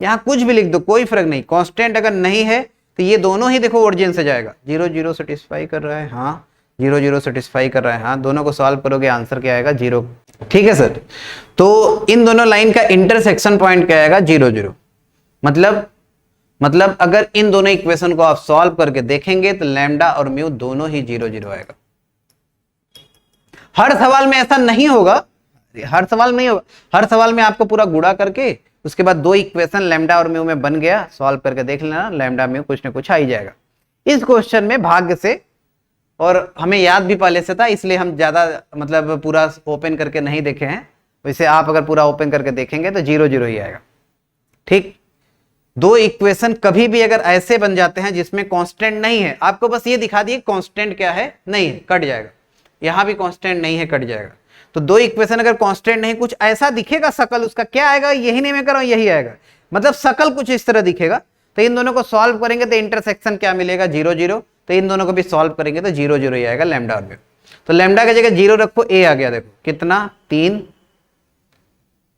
यहां कुछ भी लिख दो कोई फर्क नहीं, कांस्टेंट अगर नहीं है तो ये दोनों ही देखो ओरिजिन से जाएगा, 0 0 सेटिस्फाई कर रहा है, हाँ 0 0 सेटिस्फाई कर रहा है, हाँ दोनों को सॉल्व करोगे आंसर क्या आएगा 0। ठीक है सर, तो इन दोनों लाइन का इंटरसेक्शन पॉइंट क्या आएगा 0 0, मतलब अगर इन दोनों इक्वेशन को आप सॉल्व करके देखेंगे तो लैम्डा और म्यू दोनों ही 0 0 आएगा। हर सवाल में ऐसा नहीं होगा, हर सवाल में नहीं होगा, हर सवाल में आपको पूरा गुणा करके उसके बाद दो इक्वेशन लैम्डा और म्यू में बन गया, सॉल्व करके देख लेना, लैम्डा म्यू कुछ ना कुछ आ ही जाएगा। इस क्वेश्चन में भाग्य से, और हमें याद भी पहले से था इसलिए हम ज्यादा मतलब पूरा ओपन करके नहीं देखे हैं, वैसे आप अगर पूरा ओपन करके देखेंगे तो 0 0 ही आएगा। ठीक, दो इक्वेशन कभी भी अगर ऐसे बन जाते हैं जिसमें कांस्टेंट नहीं है, आपको बस ये दिखा दिए कांस्टेंट क्या है, नहीं है, कट जाएगा। यहां भी कांस्टेंट नहीं है, कट जाएगा। तो दो इक्वेशन अगर कांस्टेंट नहीं, कुछ ऐसा दिखेगा शकल, उसका क्या आएगा, यही नहीं मैं कर रहा हूं, यही आएगा, मतलब शकल कुछ इस तरह दिखेगा। तो इन दोनों को सॉल्व करेंगे तो इंटरसेक्शन क्या मिलेगा, 0 0। तो इन दोनों को भी सॉल्व करेंगे तो 0 0 ही आएगा लैम्डा और म्यू। तो लैम्डा की जगह 0 रखो, ए आ गया, देखो कितना 3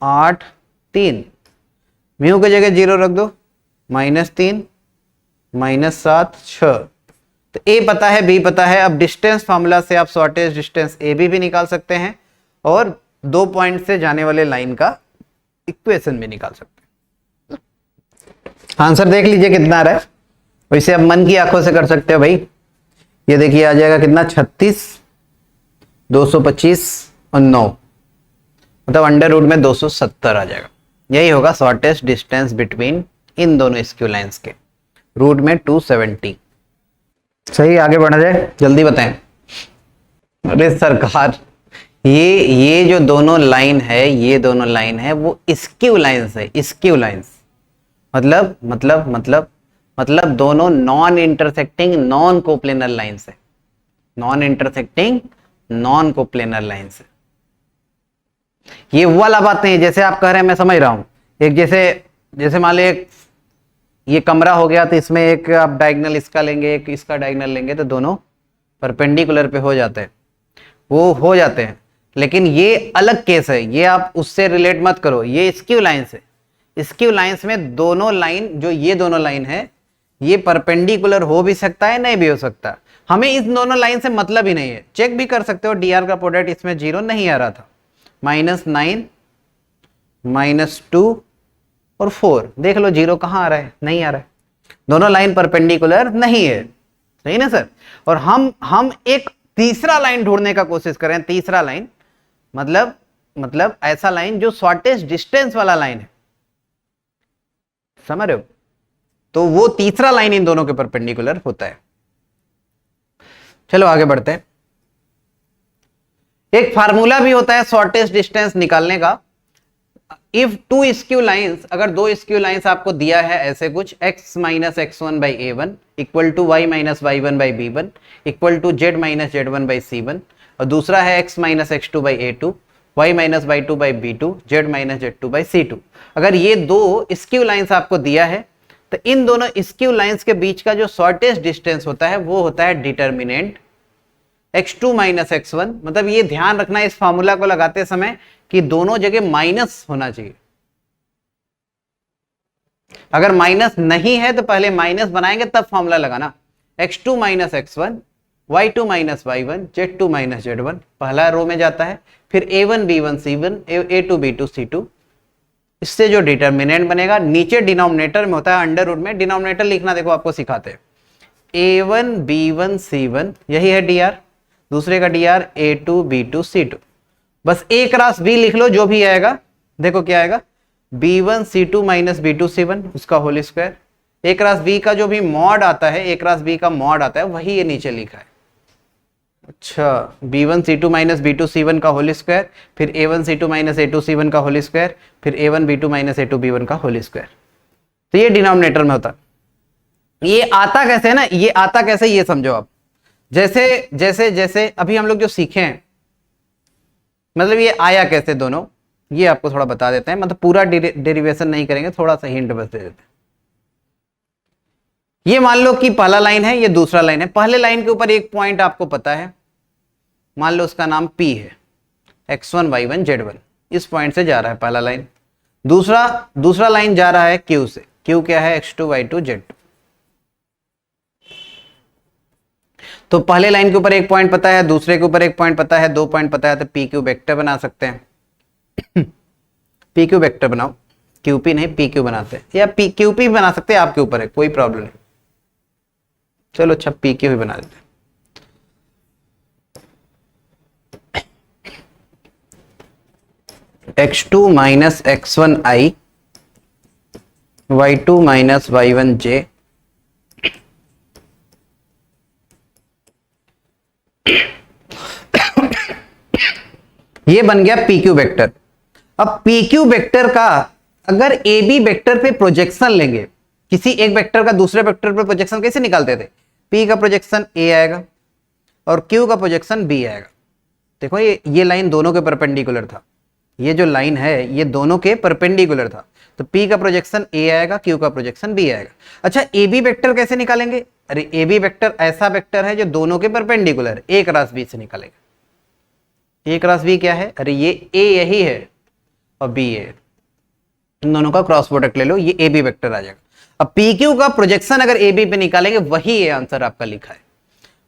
8 3। म्यू की जगह 0 रख दो, -3 -7 6। तो ए पता है, बी पता है। अब डिस्टेंस फार्मूला से आप शॉर्टेस्ट डिस्टेंस ए बी भी निकाल सकते हैं और 2 पॉइंट से जाने वाले लाइन का इक्वेशन भी निकाल सकते हैं। आंसर देख लीजिए कितना आ रहा है, वैसे आप मन की आंखों से कर सकते हो भाई। ये देखिए आ जाएगा कितना, 36 225 और 9, मतलब अंडर रूट में 270 आ जाएगा। यही होगा शॉर्टेस्ट डिस्टेंस बिटवीन इन दोनों स्क्यू लाइंस के, रूट में 270। सही, आगे बढ़ा जाए, जल्दी बताएं। अरे सरकार, ये जो दोनों लाइन है, ये दोनों लाइन है वो स्क्यू लाइंस है, स्क्यू लाइंस मतलब दोनों non intersecting non coplanar lines है, non intersecting non coplanar lines है। ये वो वाला बात नहीं है जैसे आप कह रहे हैं, मैं समझ रहा हूं। एक जैसे मान लो ये कमरा हो गया, तो इसमें एक आप डायगोनल इसका लेंगे, एक इसका डायगोनल लेंगे, तो दोनों परपेंडिकुलर पे हो जाते हैं, वो हो जाते हैं। लेकिन ये अलग केस है, ये आप उससे रिलेट मत करो, ये स्क्यू लाइंस है। स्क्यू लाइंस में दोनों लाइन, जो ये दोनों लाइन है, ये परपेंडिकुलर हो भी सकता है, नहीं भी हो सकता। हमें इस दोनों लाइन से मतलब ही नहीं है। चेक भी कर सकते हो, डी आर का प्रोडक्ट इसमें 0 नहीं आ रहा था। -9 -2 और 4, देख लो 0 कहां आ रहा है, नहीं आ रहा है। दोनों लाइन परपेंडिकुलर नहीं है, सही ना सर। और हम एक तीसरा लाइन ढूंढने का कोशिश करें, तीसरा लाइन मतलब ऐसा लाइन जो शॉर्टेस्ट डिस्टेंस वाला लाइन है, समझ रहे हो। तो वो तीसरा लाइन इन दोनों के परपेंडिकुलर होता है। चलो आगे बढ़ते हैं। एक फार्मूला भी होता है शॉर्टेस्ट डिस्टेंस निकालने का। इफ टू स्क्यू लाइंस, अगर दो स्क्यू लाइंस आपको दिया है ऐसे कुछ, x - x1 by a1 equal to y - y1 by b1 equal to z - z1 by c1, और दूसरा है x - x2 by a2, y - y2 by b2, z - z2 by c2। अगर ये दो स्क्यू लाइंस आपको दिया है, तो इन दोनों स्क्यू लाइंस के बीच का जो शॉर्टेस्ट डिस्टेंस होता है वो होता है डिटर्मिनेंट x2 - x1। मतलब ये ध्यान रखना इस फॉर्मूला को लगाते समय कि दोनों जगह माइनस होना चाहिए। अगर माइनस नहीं है तो पहले माइनस बनाएंगे तब फॉर्मूला लगाना। x2 - x1, y2 - y1, z2 - z1 पहला रो में जाता है, फिर a1 b1 c1, a2 b2 c2। इससे जो डिटर्मिनेंट बनेगा नीचे डिनोमिनेटर में होता है, अंडर रूट में। डिनोमिनेटर लिखना देखो आपको सिखाते हैं, a1 b1 c1 यही है dr, दूसरे का dr a2 b2 c2। बस a क्रॉस b लिख लो, जो भी आएगा देखो क्या आएगा, b1 c2 - b2 c1 उसका whole square. a cross b का जो भी मॉड आता है, a क्रॉस b का मॉड आता है, वही ये नीचे लिखा है। अच्छा, b1 c2 - b2 c1 का होल स्क्वायर, फिर a1 c2 - a2 c1 का होल स्क्वायर, फिर a1 b2 - a2 b1 का होल स्क्वायर। तो ये डिनोमिनेटर में होता है। ये आता कैसे है ना, ये आता कैसे ये समझो आप। जैसे जैसे जैसे अभी हम लोग जो सीखे हैं, मतलब ये आया कैसे दोनों, ये आपको थोड़ा बता देते हैं। मतलब पूरा डेरिवेशन नहीं करेंगे, थोड़ा सा हिंट बस दे देते हैं। ये मान लो कि पहला लाइन है, ये दूसरा लाइन है। पहले लाइन के ऊपर एक पॉइंट आपको पता है, मान लो उसका नाम P है, x1 y1 z1। इस पॉइंट से जा रहा है पहला लाइन। दूसरा लाइन जा रहा है Q से। Q क्या है, x2 y2 z2। तो पहले लाइन के ऊपर एक पॉइंट पता है, दूसरे के ऊपर एक पॉइंट पता है, 2 पॉइंट पता है, तो PQ वेक्टर बना सकते हैं। PQ वेक्टर बनाओ, क्यूपी नहीं पीक्यू बनाते हैं, या क्यूपी भी बना सकते हैं, आपके ऊपर है, कोई प्रॉब्लम नहीं। चलो अच्छा पीक्यू भी बना देते हैं। x2 minus x1i y2 minus y1j ये बन गया पीक्यू वेक्टर। अब पीक्यू वेक्टर का अगर ए बी वेक्टर पे प्रोजेक्शन लेंगे, किसी एक वेक्टर का दूसरे वेक्टर पे प्रोजेक्शन कैसे निकालते थे, पी का प्रोजेक्शन ए आएगा और क्यू का प्रोजेक्शन बी आएगा। देखो ये लाइन दोनों के परपेंडिकुलर था, ये जो लाइन है ये दोनों के परपेंडिकुलर था, तो पी का प्रोजेक्शन ए आएगा, क्यू का प्रोजेक्शन बी आएगा। अच्छा ए बी वेक्टर कैसे निकालेंगे, अरे ए बी वेक्टर ऐसा वेक्टर है जो दोनों के परपेंडिकुलर, ए क्रॉस बी से निकालेगा। ए क्रॉस बी क्या है, अरे ये ए यही है और बी है, इन दोनों का क्रॉस प्रोडक्ट ले लो, ये ए बी वेक्टर आ जाएगा। अब पी क्यू का प्रोजेक्शन अगर ए बी पे निकालेंगे, वही ये आंसर आपका लिखा है।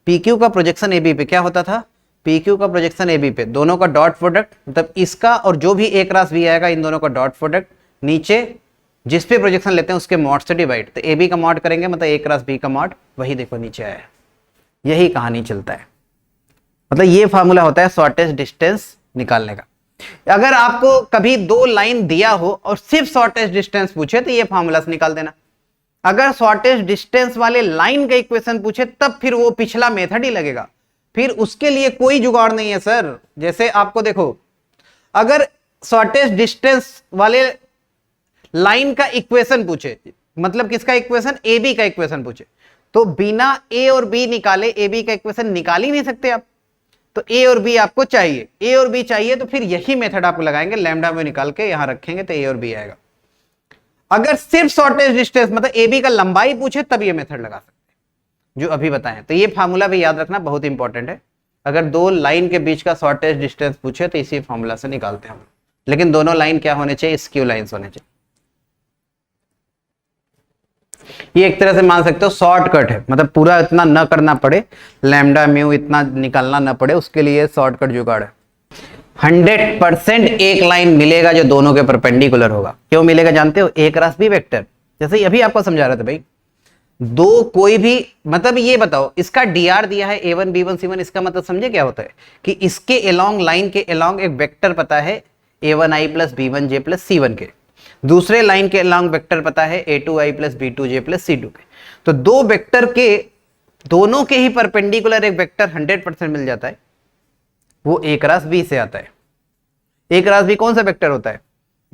पी क्यू का प्रोजेक्शन ए बी पे क्या होता था, पी क्यू का प्रोजेक्शन ए बी पे दोनों का डॉट प्रोडक्ट, मतलब इसका और जो भी ए क्रॉस बी आएगा इन दोनों का डॉट प्रोडक्ट, नीचे जिस पे प्रोजेक्शन लेते हैं उसके मॉड से डिवाइड, तो ए बी का मॉड करेंगे मतलब ए क्रॉस बी का मॉड, वही देखो नीचे आया। यही कहानी चलता है, मतलब ये फार्मूला होता है शॉर्टेस्ट डिस्टेंस निकालने का। अगर आपको कभी दो लाइन दिया हो और सिर्फ शॉर्टेस्ट डिस्टेंस पूछे तो ये फार्मूला से निकाल देना। अगर शॉर्टेस्ट डिस्टेंस वाले लाइन का इक्वेशन पूछे तब फिर वो पिछला मेथड ही लगेगा, फिर उसके लिए कोई जुगाड़ नहीं है सर। जैसे आपको देखो, अगर शॉर्टेस्ट डिस्टेंस वाले लाइन का इक्वेशन पूछे, मतलब किसका इक्वेशन, ए बी का इक्वेशन पूछे, तो बिना ए और बी निकाले ए बी का इक्वेशन निकाल ही नहीं सकते आप। तो ए और बी आपको चाहिए, ए और बी चाहिए तो फिर यही मेथड आपको लगाएंगे, लैम्डा में निकाल के यहां रखेंगे तो ए और बी आएगा। अगर सिर्फ शॉर्टेस्ट डिस्टेंस मतलब ए बी का लंबाई पूछे तब ये मेथड लगा सकते हैं जो अभी बताएं। तो ये फार्मूला भी याद रखना बहुत इंपॉर्टेंट है। अगर दो लाइन के बीच का शॉर्टेस्ट डिस्टेंस पूछे तो इसी फार्मूला से निकालते हैं हम, लेकिन दोनों लाइन क्या होने चाहिए, स्क्यू लाइंस होने चाहिए। ये एक तरह से मान सकते हो शॉर्टकट है, मतलब पूरा इतना न करना पड़े, लैम्डा म्यू इतना निकालना न पड़े, उसके लिए शॉर्टकट जुगाड़ है। 100% एक लाइन मिलेगा जो दोनों के परपेंडिकुलर होगा। क्यों मिलेगा जानते हो, ए क्रॉस बी वेक्टर, जैसे अभी आपको समझा रहा था भाई, दो कोई भी, मतलब ये बताओ इसका डीआर दिया है a1 b1 c1, इसका मतलब समझे क्या होता है कि इसके अलोंग, लाइन के अलोंग एक वेक्टर पता है a1i plus b1j plus c1 के, दूसरे लाइन के अलोंग वेक्टर पता है a2i plus b2j plus c2 के। तो दो वेक्टर के दोनों के ही परपेंडिकुलर एक वेक्टर 100% मिल जाता है, वो ए क्रॉस बी से आता है। ए क्रॉस बी कौन सा वेक्टर होता है,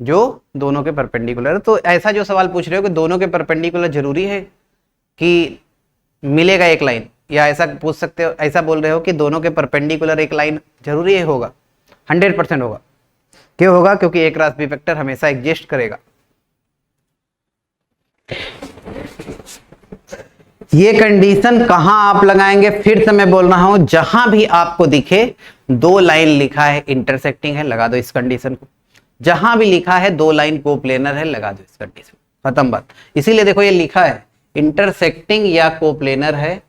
जो दोनों के परपेंडिकुलर। तो ऐसा जो सवाल पूछ रहे हो कि दोनों के परपेंडिकुलर जरूरी है कि मिलेगा एक लाइन, या ऐसा पूछ सकते हो, ऐसा बोल रहे हो कि दोनों के परपेंडिकुलर एक लाइन जरूरी है, होगा 100% होगा। क्यों होगा, क्योंकि ए क्रॉस बी वेक्टर हमेशा एग्जिस्ट करेगा। ये कंडीशन कहां आप लगाएंगे, फिर से मैं बोल रहा हूं, जहां भी आपको दिखे दो लाइन लिखा है इंटरसेक्टिंग है, लगा दो इस कंडीशन को। जहां भी लिखा है दो लाइन कोप्लेनर है, लगा दो इस कंडीशन, खत्म बात। इसीलिए देखो ये लिखा है इंटरसेक्टिंग या कोप्लेनर है,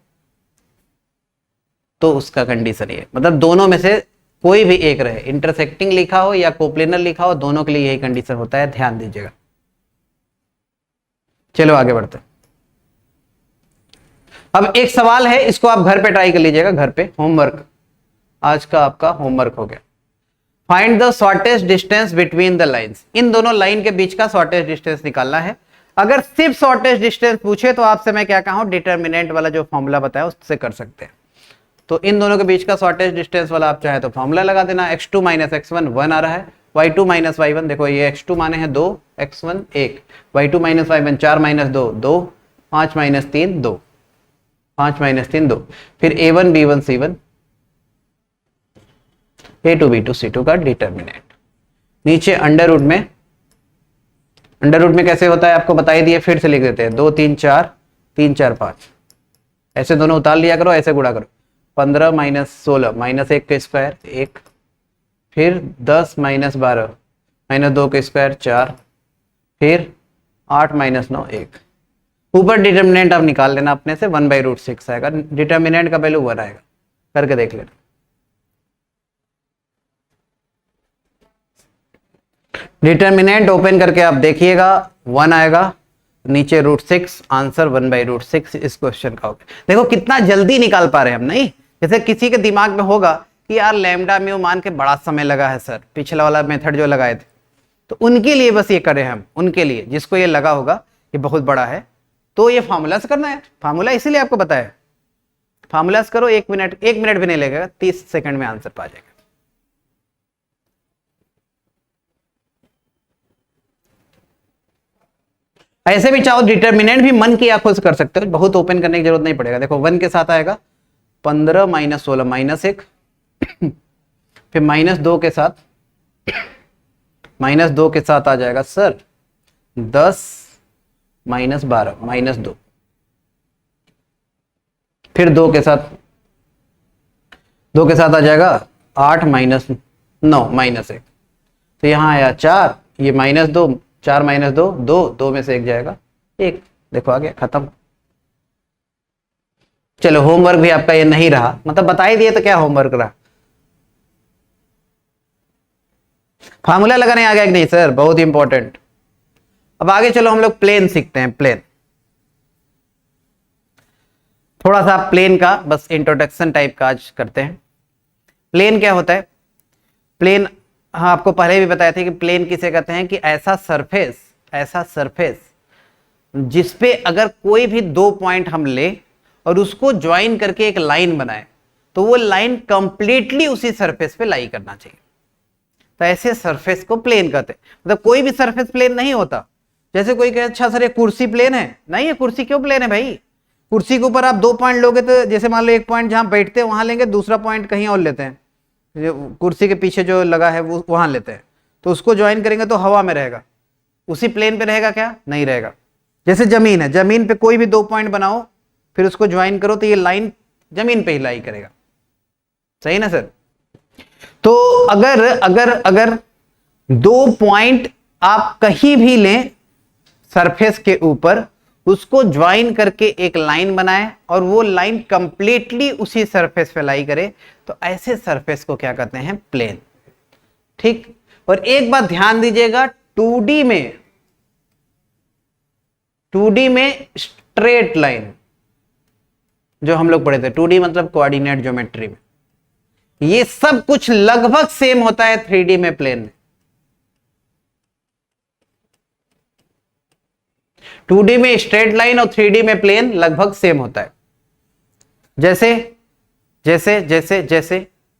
तो उसका कंडीशन ये, मतलब दोनों में से कोई भी एक रहे, इंटरसेक्टिंग लिखा हो या कोप्लेनर लिखा हो, दोनों के लिए यही कंडीशन होता है, ध्यान दीजिएगा। चलो आगे बढ़ते। अब एक सवाल है, इसको आप घर पे ट्राई कर लीजिएगा, घर पे होमवर्क, आज का आपका होमवर्क हो गया। Find the shortest distance between the lines. इन दोनों लाइन के बीच का शॉर्टेस्ट डिस्टेंस निकालना है। अगर सिर्फ शॉर्टेस्ट डिस्टेंस पूछे तो आपसे मैं क्या कहूं, डिटरमिनेंट वाला जो फॉर्मूला बताया उससे कर सकते हैं। तो इन दोनों के बीच का शॉर्टेस्ट डिस्टेंस वाला आप चाहे तो फॉर्मूला लगा देना, x2 माइनस x1 1 आ रहा है, y2 माइनस y1, देखो ये x2 माने हैं 2, x1 1, y2 minus y1 4 minus 2 2, 5 minus 3 2, 5 minus 3 2, फिर a1 b1 c1, a2 b2 c2 का डिटरमिनेंट। नीचे अंडर रूट में, अंडर रूट में कैसे होता है आपको बताई दिए, फिर से लिख देते हैं, 2 3 4 3 4 5, ऐसे दोनों उतार लिया करो, ऐसे गुणा करो, 15 माइनस 16 माइनस 1 का स्क्वायर 1, फिर 10 माइनस 12 माइनस 2 का स्क्वायर 4, फिर 8 माइनस 9 1। ऊपर डिटरमिनेंट आप निकाल लेना अपने से, 1/√6 आएगा, डिटरमिनेंट का वैल्यू 1 आएगा, करके देख लेना। डिटर्मिनेंट ओपन करके आप देखिएगा 1 आएगा, नीचे √6, आंसर 1/√6 इस क्वेश्चन का होगा। देखो कितना जल्दी निकाल पा रहे हैं हम, नहीं जैसे किसी के दिमाग में होगा कि यार लैम्डा म्यू मान के बड़ा समय लगा है सर, पिछला वाला मेथड जो लगाए थे, तो उनके लिए बस ये करें हम, उनके लिए जिसको ये लगा होगा ये बहुत बड़ा है, तो ये फार्मूला से करना है। फार्मूला इसीलिए आपको बताया, फार्मूला से करो, 1 मिनट भी नहीं लगेगा, 30 सेकंड में आंसर पा जाएगा। ऐसे भी चाहो डिटर्मिनेंट भी मन की आंखों से कर सकते हो, बहुत ओपन करने की जरूरत नहीं पड़ेगा। देखो 1 के साथ आएगा 15 - 16 -1, फिर -2 के साथ, -2 के साथ आ जाएगा सर 10 - 12 -2, फिर 2 के साथ आ जाएगा 8 - 9 -1, तो यहां आया 4, ये -2, 4 - 2 2 में से 1 जाएगा 1। देखो आ गया, खत्म। चलो होमवर्क भी आपका ये नहीं रहा, मतलब बता ही दिए तो क्या होमवर्क रहा। फार्मूला लगाने आ गया कि नहीं सर, बहुत इंपॉर्टेंट। अब आगे चलो हम लोग प्लेन सीखते हैं। प्लेन, थोड़ा सा प्लेन का बस इंट्रोडक्शन टाइप का आज करते हैं। प्लेन क्या होता है? प्लेन, हाँ आपको पहले भी बताया था कि प्लेन किसे कहते हैं कि ऐसा सरफेस जिसपे अगर कोई भी 2 पॉइंट हम ले और उसको ज्वाइन करके एक लाइन बनाए तो वो लाइन कंप्लीटली उसी सरफेस पे लाई करना चाहिए, तो ऐसे सरफेस को प्लेन कहते हैं। मतलब कोई भी सरफेस प्लेन नहीं होता। जैसे कोई कहे अच्छा सर ये कुर्सी प्लेन है, नहीं है कुर्सी क्यों प्लेन है भाई? कुर्सी के ऊपर आप 2 पॉइंट लोगे तो जैसे मान लो एक पॉइंट जहां बैठते हैं वहां लेंगे, दूसरा पॉइंट कहीं और लेते हैं, कुर्सी के पीछे जो लगा है वो वहां लेते हैं, तो उसको ज्वाइन करेंगे तो हवा में रहेगा, उसी प्लेन पे रहेगा क्या? नहीं रहेगा। जैसे जमीन है, जमीन पे कोई भी 2 पॉइंट बनाओ फिर उसको ज्वाइन करो तो ये लाइन जमीन पे ही लाई करेगा, सही ना सर? तो अगर 2 पॉइंट आप कहीं भी लें सरफेस के ऊपर, उसको ज्वाइन करके एक लाइन बनाए और वो लाइन कंप्लीटली उसी सरफेस पे लाई करे, तो ऐसे सरफेस को क्या कहते हैं? प्लेन। ठीक। और एक बात ध्यान दीजिएगा, 2D में स्ट्रेट लाइन जो हम लोग पढ़े थे, 2D मतलब कोऑर्डिनेट ज्योमेट्री में, ये सब कुछ लगभग सेम होता है 3D में प्लेन में। 2D में स्ट्रेट लाइन और 3D में प्लेन लगभग सेम होता है। जैसे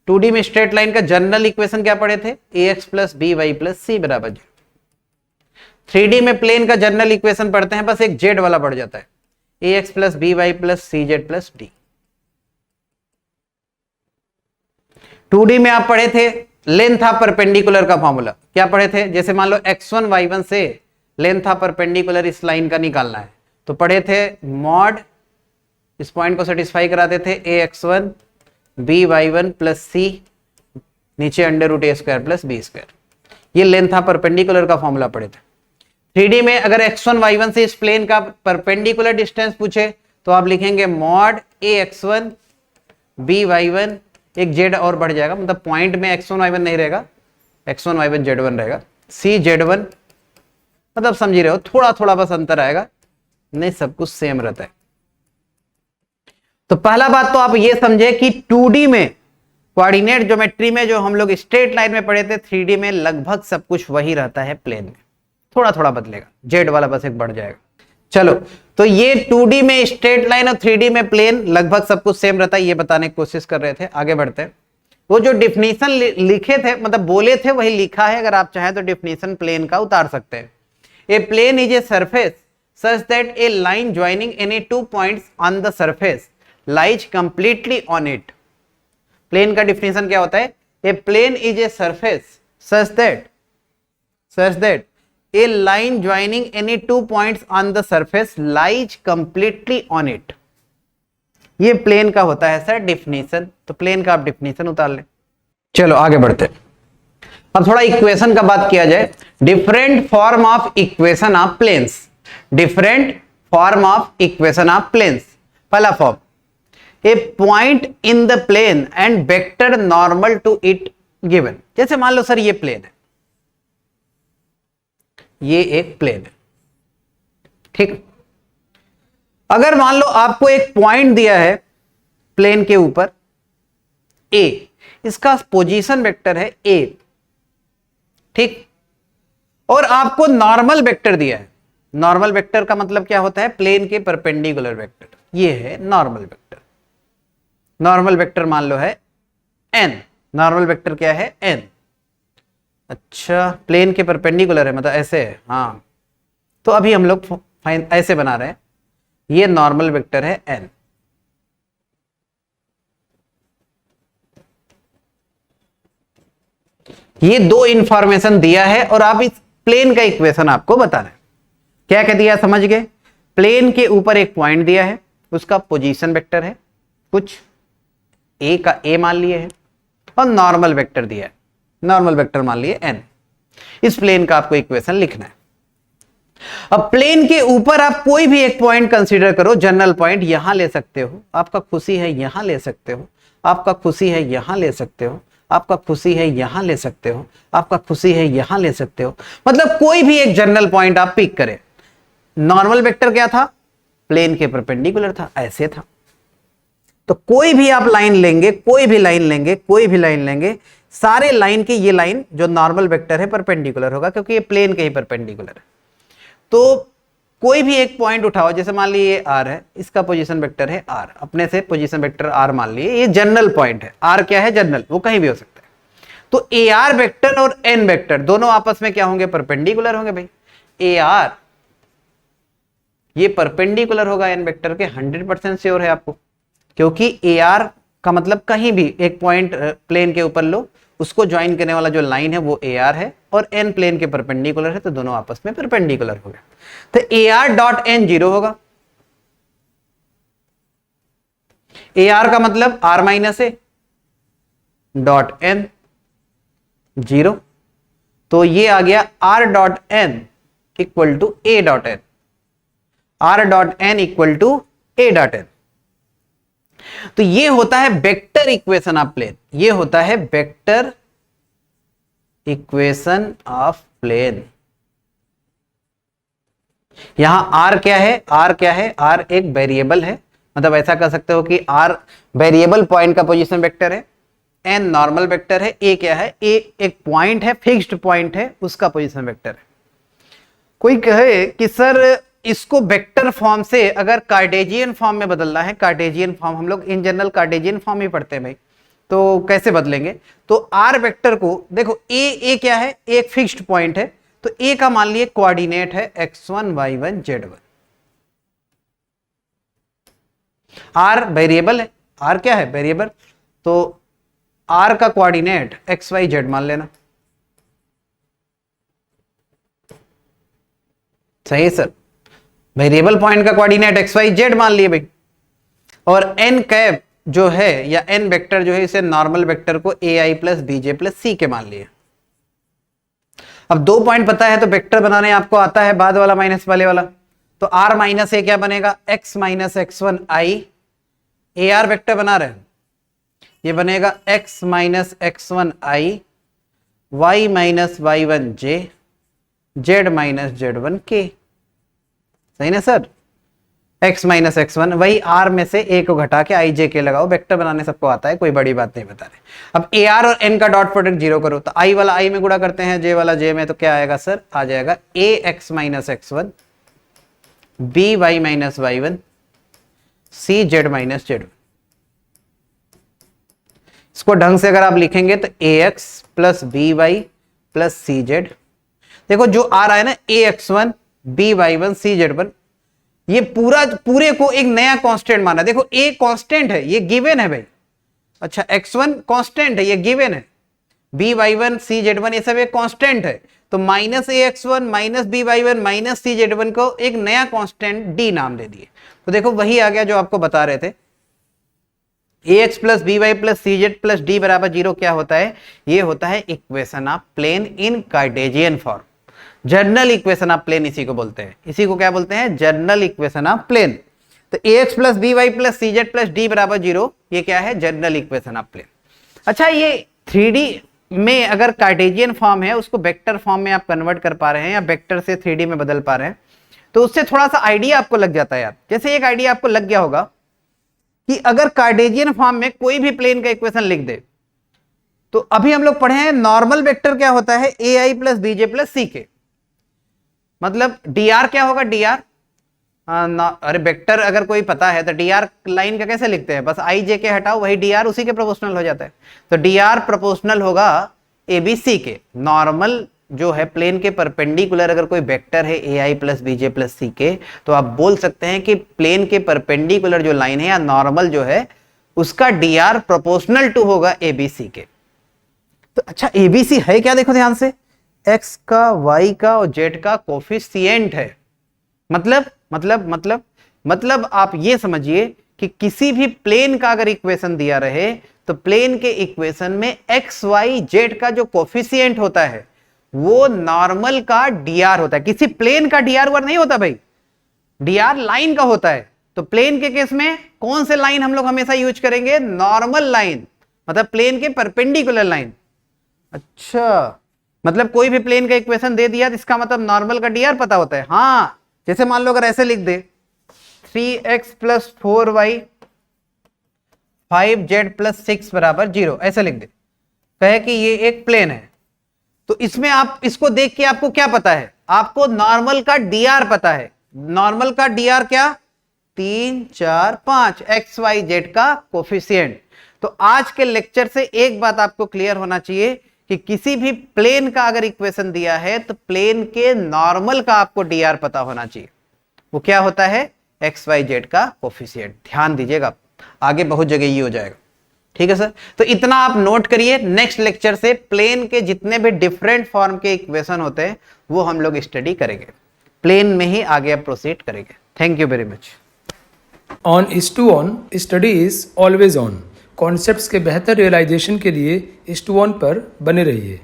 2D में स्ट्रेट लाइन का जनरल इक्वेशन क्या पढ़े थे? ax + by + c = 0। 3D में प्लेन का जनरल इक्वेशन पढ़ते हैं, बस एक z वाला बढ़ जाता है, ax + by + cz + d। 2D में आप पढ़े थे लेंथ ऑफ परपेंडिकुलर का फॉर्मूला, क्या पढ़े थे? जैसे मान लो x1 y1 से लेंथ ऑफ परपेंडिकुलर इस लाइन का निकालना है, तो पढ़े थे मॉड, इस पॉइंट को सेटिस्फाई कराते थे ax1 by1 + c नीचे √a² + b², ये लेंथ ऑफ परपेंडिकुलर का फॉर्मूला पढ़े थे। 3D में अगर x1 y1 से इस प्लेन का परपेंडिकुलर डिस्टेंस पूछे तो आप लिखेंगे मॉड ax1 by1, एक z और बढ़ जाएगा, मतलब पॉइंट में x1 y1 नहीं रहेगा, x1 y1 z1 रहेगा, c z1, मतलब समझ रहे हो, थोड़ा थोड़ा बस अंतर आएगा, नहीं सब कुछ सेम रहता है। तो पहला बात तो आप ये समझे कि 2D में कोऑर्डिनेट ज्योमेट्री में जो हम लोग स्ट्रेट लाइन में पढ़े थे, 3D में लगभग सब कुछ वही रहता है प्लेन में, थोड़ा थोड़ा बदलेगा, जेड वाला बस एक बढ़ जाएगा। चलो, तो ये 2D में स्ट्रेट लाइन और 3D में प्लेन लगभग सब कुछ सेम रहता है, ये बताने की कोशिश कर रहे थे। आगे बढ़ते हैं। वो जो डिफिनीशन लिखे थे, मतलब बोले थे, वही लिखा है, अगर आप चाहें तो डिफिनीशन प्लेन का उतार सकते हैं। A plane is a surface such that a line joining any 2 points on the surface lies completely on it। Plane का डिफिनेशन क्या होता है? A plane is a surface such that a line joining any 2 points on the surface lies completely on it। ये प्लेन का होता है सर डिफिनेशन, तो प्लेन का आप डिफिनेशन उतार लें। चलो आगे बढ़ते हैं। अब थोड़ा इक्वेशन का बात किया जाए। Different form of equation of planes, different form of equation of planes. पहला form, a point in the plane and vector normal to it given. जैसे मान लो सर ये प्लेन है, ये एक प्लेन है, ठीक। अगर मान लो आपको एक पॉइंट दिया है प्लेन के ऊपर ए, इसका पोजीशन वेक्टर है ए, ठीक, और आपको नॉर्मल वेक्टर दिया है। नॉर्मल वेक्टर का मतलब क्या होता है? प्लेन के परपेंडिकुलर वेक्टर, ये है नॉर्मल वेक्टर। नॉर्मल वेक्टर मान लो है एन, नॉर्मल वेक्टर क्या है? एन। अच्छा, प्लेन के परपेंडिकुलर है मतलब ऐसे है, हाँ, तो अभी हम लोग फाइन ऐसे बना रहे हैं, ये नॉर्मल वेक्टर है एन। ये दो इंफॉर्मेशन दिया है और आप इस प्लेन का इक्वेशन आपको बताना है। क्या कह दिया, समझ गए? प्लेन के ऊपर एक पॉइंट दिया है, उसका पोजीशन वेक्टर है कुछ ए का ए मान लिए है, और नॉर्मल वेक्टर दिया है, नॉर्मल वेक्टर मान लिए एन। इस प्लेन का आपको इक्वेशन लिखना है। अब प्लेन के ऊपर आप कोई भी एक पॉइंट कंसीडर करो, जनरल पॉइंट यहां ले सकते हो, आपका खुशी है यहां ले सकते हो, आपका खुशी है यहां ले सकते हो, आपका खुशी है यहां ले सकते हो, आपका खुशी है यहां ले सकते हो, मतलब कोई भी एक जनरल पॉइंट आप पिक करें। नॉर्मल वेक्टर क्या था? प्लेन के परपेंडिकुलर था, ऐसे था। तो कोई भी आप लाइन लेंगे, कोई भी लाइन लेंगे, कोई भी लाइन लेंगे, सारे लाइन की ये लाइन जो नॉर्मल वेक्टर है परपेंडिकुलर होगा, क्योंकि ये प्लेन के ही परपेंडिकुलर है। तो कोई भी एक पॉइंट उठाओ, जैसे मान लीजिए ये आर है, इसका पोजीशन वेक्टर है आर, अपने से पोजीशन वेक्टर आर मान लिए, ये जनरल पॉइंट है। आर क्या है? जनरल, वो कहीं भी हो सकता है। तो ए आर वेक्टर और एन वेक्टर दोनों आपस में क्या होंगे? परपेंडिकुलर होंगे भाई। ए आर ये परपेंडिकुलर होगा एन वेक्टर के, 100% श्योर है आपको, क्योंकि ए आर का मतलब कहीं भी एक पॉइंट प्लेन के ऊपर लो, उसको ज्वाइन करने वाला जो लाइन है वो ए आर है, और एन प्लेन के परपेंडिकुलर है, तो दोनों आपस में परपेंडिकुलर हो गए। तो ए आर डॉट एन 0 होगा। ए आर का मतलब R minus A dot N 0, तो ये आ गया R dot N equal to A dot N, R dot N equal to A dot N. तो ये होता है वेक्टर इक्वेशन ऑफ प्लेन, ये होता है वेक्टर इक्वेशन ऑफ प्लेन। यहां आर क्या है? आर क्या है? आर एक वेरिएबल है, मतलब ऐसा कर सकते हो कि आर वेरिएबल पॉइंट का पोजीशन वेक्टर है, एन नॉर्मल वेक्टर है, ए क्या है? ए एक पॉइंट है, फिक्स्ड पॉइंट है, उसका पोजीशन वेक्टर है। कोई कहे कि सर इसको वेक्टर फॉर्म से अगर कार्टेशियन फॉर्म में बदलना है, कार्टेशियन फॉर्म हम लोग इन जनरल कार्टेशियन फॉर्म ही पढ़ते हैं भाई, तो कैसे बदलेंगे? तो आर वेक्टर को देखो, ए क्या है? एक फिक्स्ड पॉइंट है, तो ए का मान लिए कोऑर्डिनेट है x1 y1 z1। Are variable है, आर क्या है? वेरिएबल, तो आर का कोऑर्डिनेट x y z मान लेना। सही है सर, वेरिएबल पॉइंट का कोऑर्डिनेट एक्स वाई जेड मान लिए भाई, और एन कैप जो है या एन वेक्टर जो है, इसे नॉर्मल वेक्टर को ए आई प्लस बी जे प्लस सी के मान लिए। अब 2 पॉइंट पता है तो वेक्टर बनाने आपको आता है, बाद वाला माइनस वाले वाला, तो आर माइनस ए क्या बनेगा? X minus x1 I, A R vector बना रहे हैं, ये बनेगा एक्स माइनस x1 आई, वाई माइनस y1 जे, जेड माइनस z1 के। सही ना सर? x माइनस x1, वही r में से a को घटा के i j के लगाओ, वेक्टर बनाने सबको आता है, कोई बड़ी बात नहीं बता रहे। अब ए आर और n का डॉट प्रोडक्ट 0 करो, तो i वाला i में गुणा करते हैं, j वाला j में, तो क्या आएगा सर? आ जाएगा a x minus x1 b y minus y1 c z minus z1। इसको ढंग से अगर आप लिखेंगे तो ax plus b y plus c z, देखो जो आ रहा है ना ax1 by1 cz1, ये पूरे को एक नया कांस्टेंट माना। देखो a कांस्टेंट है, ये गिवन है भाई, अच्छा x1 कांस्टेंट है, ये गिवन है, by1 cz1 ये सब एक कांस्टेंट है, तो minus ax1 minus by1 minus cz1 को एक नया कांस्टेंट d नाम दे दिए। तो देखो वही आ गया जो आपको बता रहे थे, ax plus b y plus c z plus d बराबर 0 क्या होता है? ये होता है equation of plane in Cartesian form. General equation of plane इसी को बोलते हैं, इसी को क्या बोलते हैं? General equation of plane. तो ax plus b y plus c z plus d बराबर 0, ये क्या है? General equation of plane. अच्छा, ये 3D में अगर कार्टेशियन फॉर्म है उसको वेक्टर फॉर्म में आप कन्वर्ट कर पा रहे हैं या वेक्टर से 3D में बदल पा रहे हैं, तो उससे थोड़ा सा आइडिया आपको लग जाता है यार। जैसे एक आइडिया आपको लग गया होगा कि अगर कार्टेशियन फॉर्म में कोई भी प्लेन का इक्वेशन लिख दे, तो अभी हम लोग पढ़े हैं नॉर्मल वेक्टर क्या होता है, ए आई प्लस बीजे प्लस सी के, मतलब डीआर क्या होगा, डीआर अरे वेक्टर अगर कोई पता है तो डीआर लाइन का कैसे लिखते हैं, बस आई जे के हटाओ, वही डीआर उसी के प्रोपोर्शनल हो जाता है। तो डीआर प्रोपोर्शनल होगा ए बी सी के। नॉर्मल जो है प्लेन के परपेंडिकुलर अगर कोई वेक्टर है ए आई प्लस बीजे प्लस सी के, तो आप बोल सकते हैं कि प्लेन के परपेंडिकुलर जो लाइन है या नॉर्मल जो है उसका डीआर प्रोपोर्शनल टू होगा ए बी सी के। तो अच्छा ए बी सी है क्या, देखो ध्यान से, एक्स का, वाई का और जेड का कोफिशिएंट है। मतलब आप ये समझिए कि किसी भी प्लेन का अगर इक्वेशन दिया रहे तो प्लेन के इक्वेशन में एक्स वाई जेड का जो कोफिशिएंट होता है वो नॉर्मल का डीआर होता है। किसी प्लेन का डीआर वर नहीं होता भाई, डीआर लाइन का होता है। तो प्लेन के केस में कौन से लाइन हम लोग हमेशा यूज करेंगे, नॉर्मल लाइन, मतलब प्लेन के परपेंडिकुलर लाइन। अच्छा, मतलब कोई भी प्लेन का इक्वेशन दे दिया तो इसका मतलब नॉर्मल का डीआर पता होता है। हाँ, जैसे मान लो अगर ऐसे लिख दे 3x plus 4y 5z plus 6 बराबर 0, ऐसे लिख दे, कहे कि ये एक प्लेन है, तो इसमें आप इसको देख के आपको क्या पता है, आपको नॉर्मल का डीआर पता है। नॉर्मल का डीआर क्या, 3 4 5 एक्स वाई जेड का कोफिशिएंट। तो आज के लेक्चर से एक बात आपको क्लियर होना चाहिए कि किसी भी प्लेन का अगर इक्वेशन दिया है तो प्लेन के नॉर्मल का आपको डीआर पता होना चाहिए। वो क्या होता है, एक्स वाई जेड का कोफिशिएंट। ध्यान दीजिएगा, आगे बहुत जगह ये हो जाएगा। ठीक है सर, तो इतना आप नोट करिए। नेक्स्ट लेक्चर से प्लेन के जितने भी डिफरेंट फॉर्म के इक्वेशन होते हैं वो हम लोग स्टडी करेंगे, प्लेन में ही आगे आप प्रोसीड करेंगे। Thank you very much. On is to on, study is always on. Concepts के बेहतर रियलाइजेशन के लिए इस टू ऑन पर बने रहिए।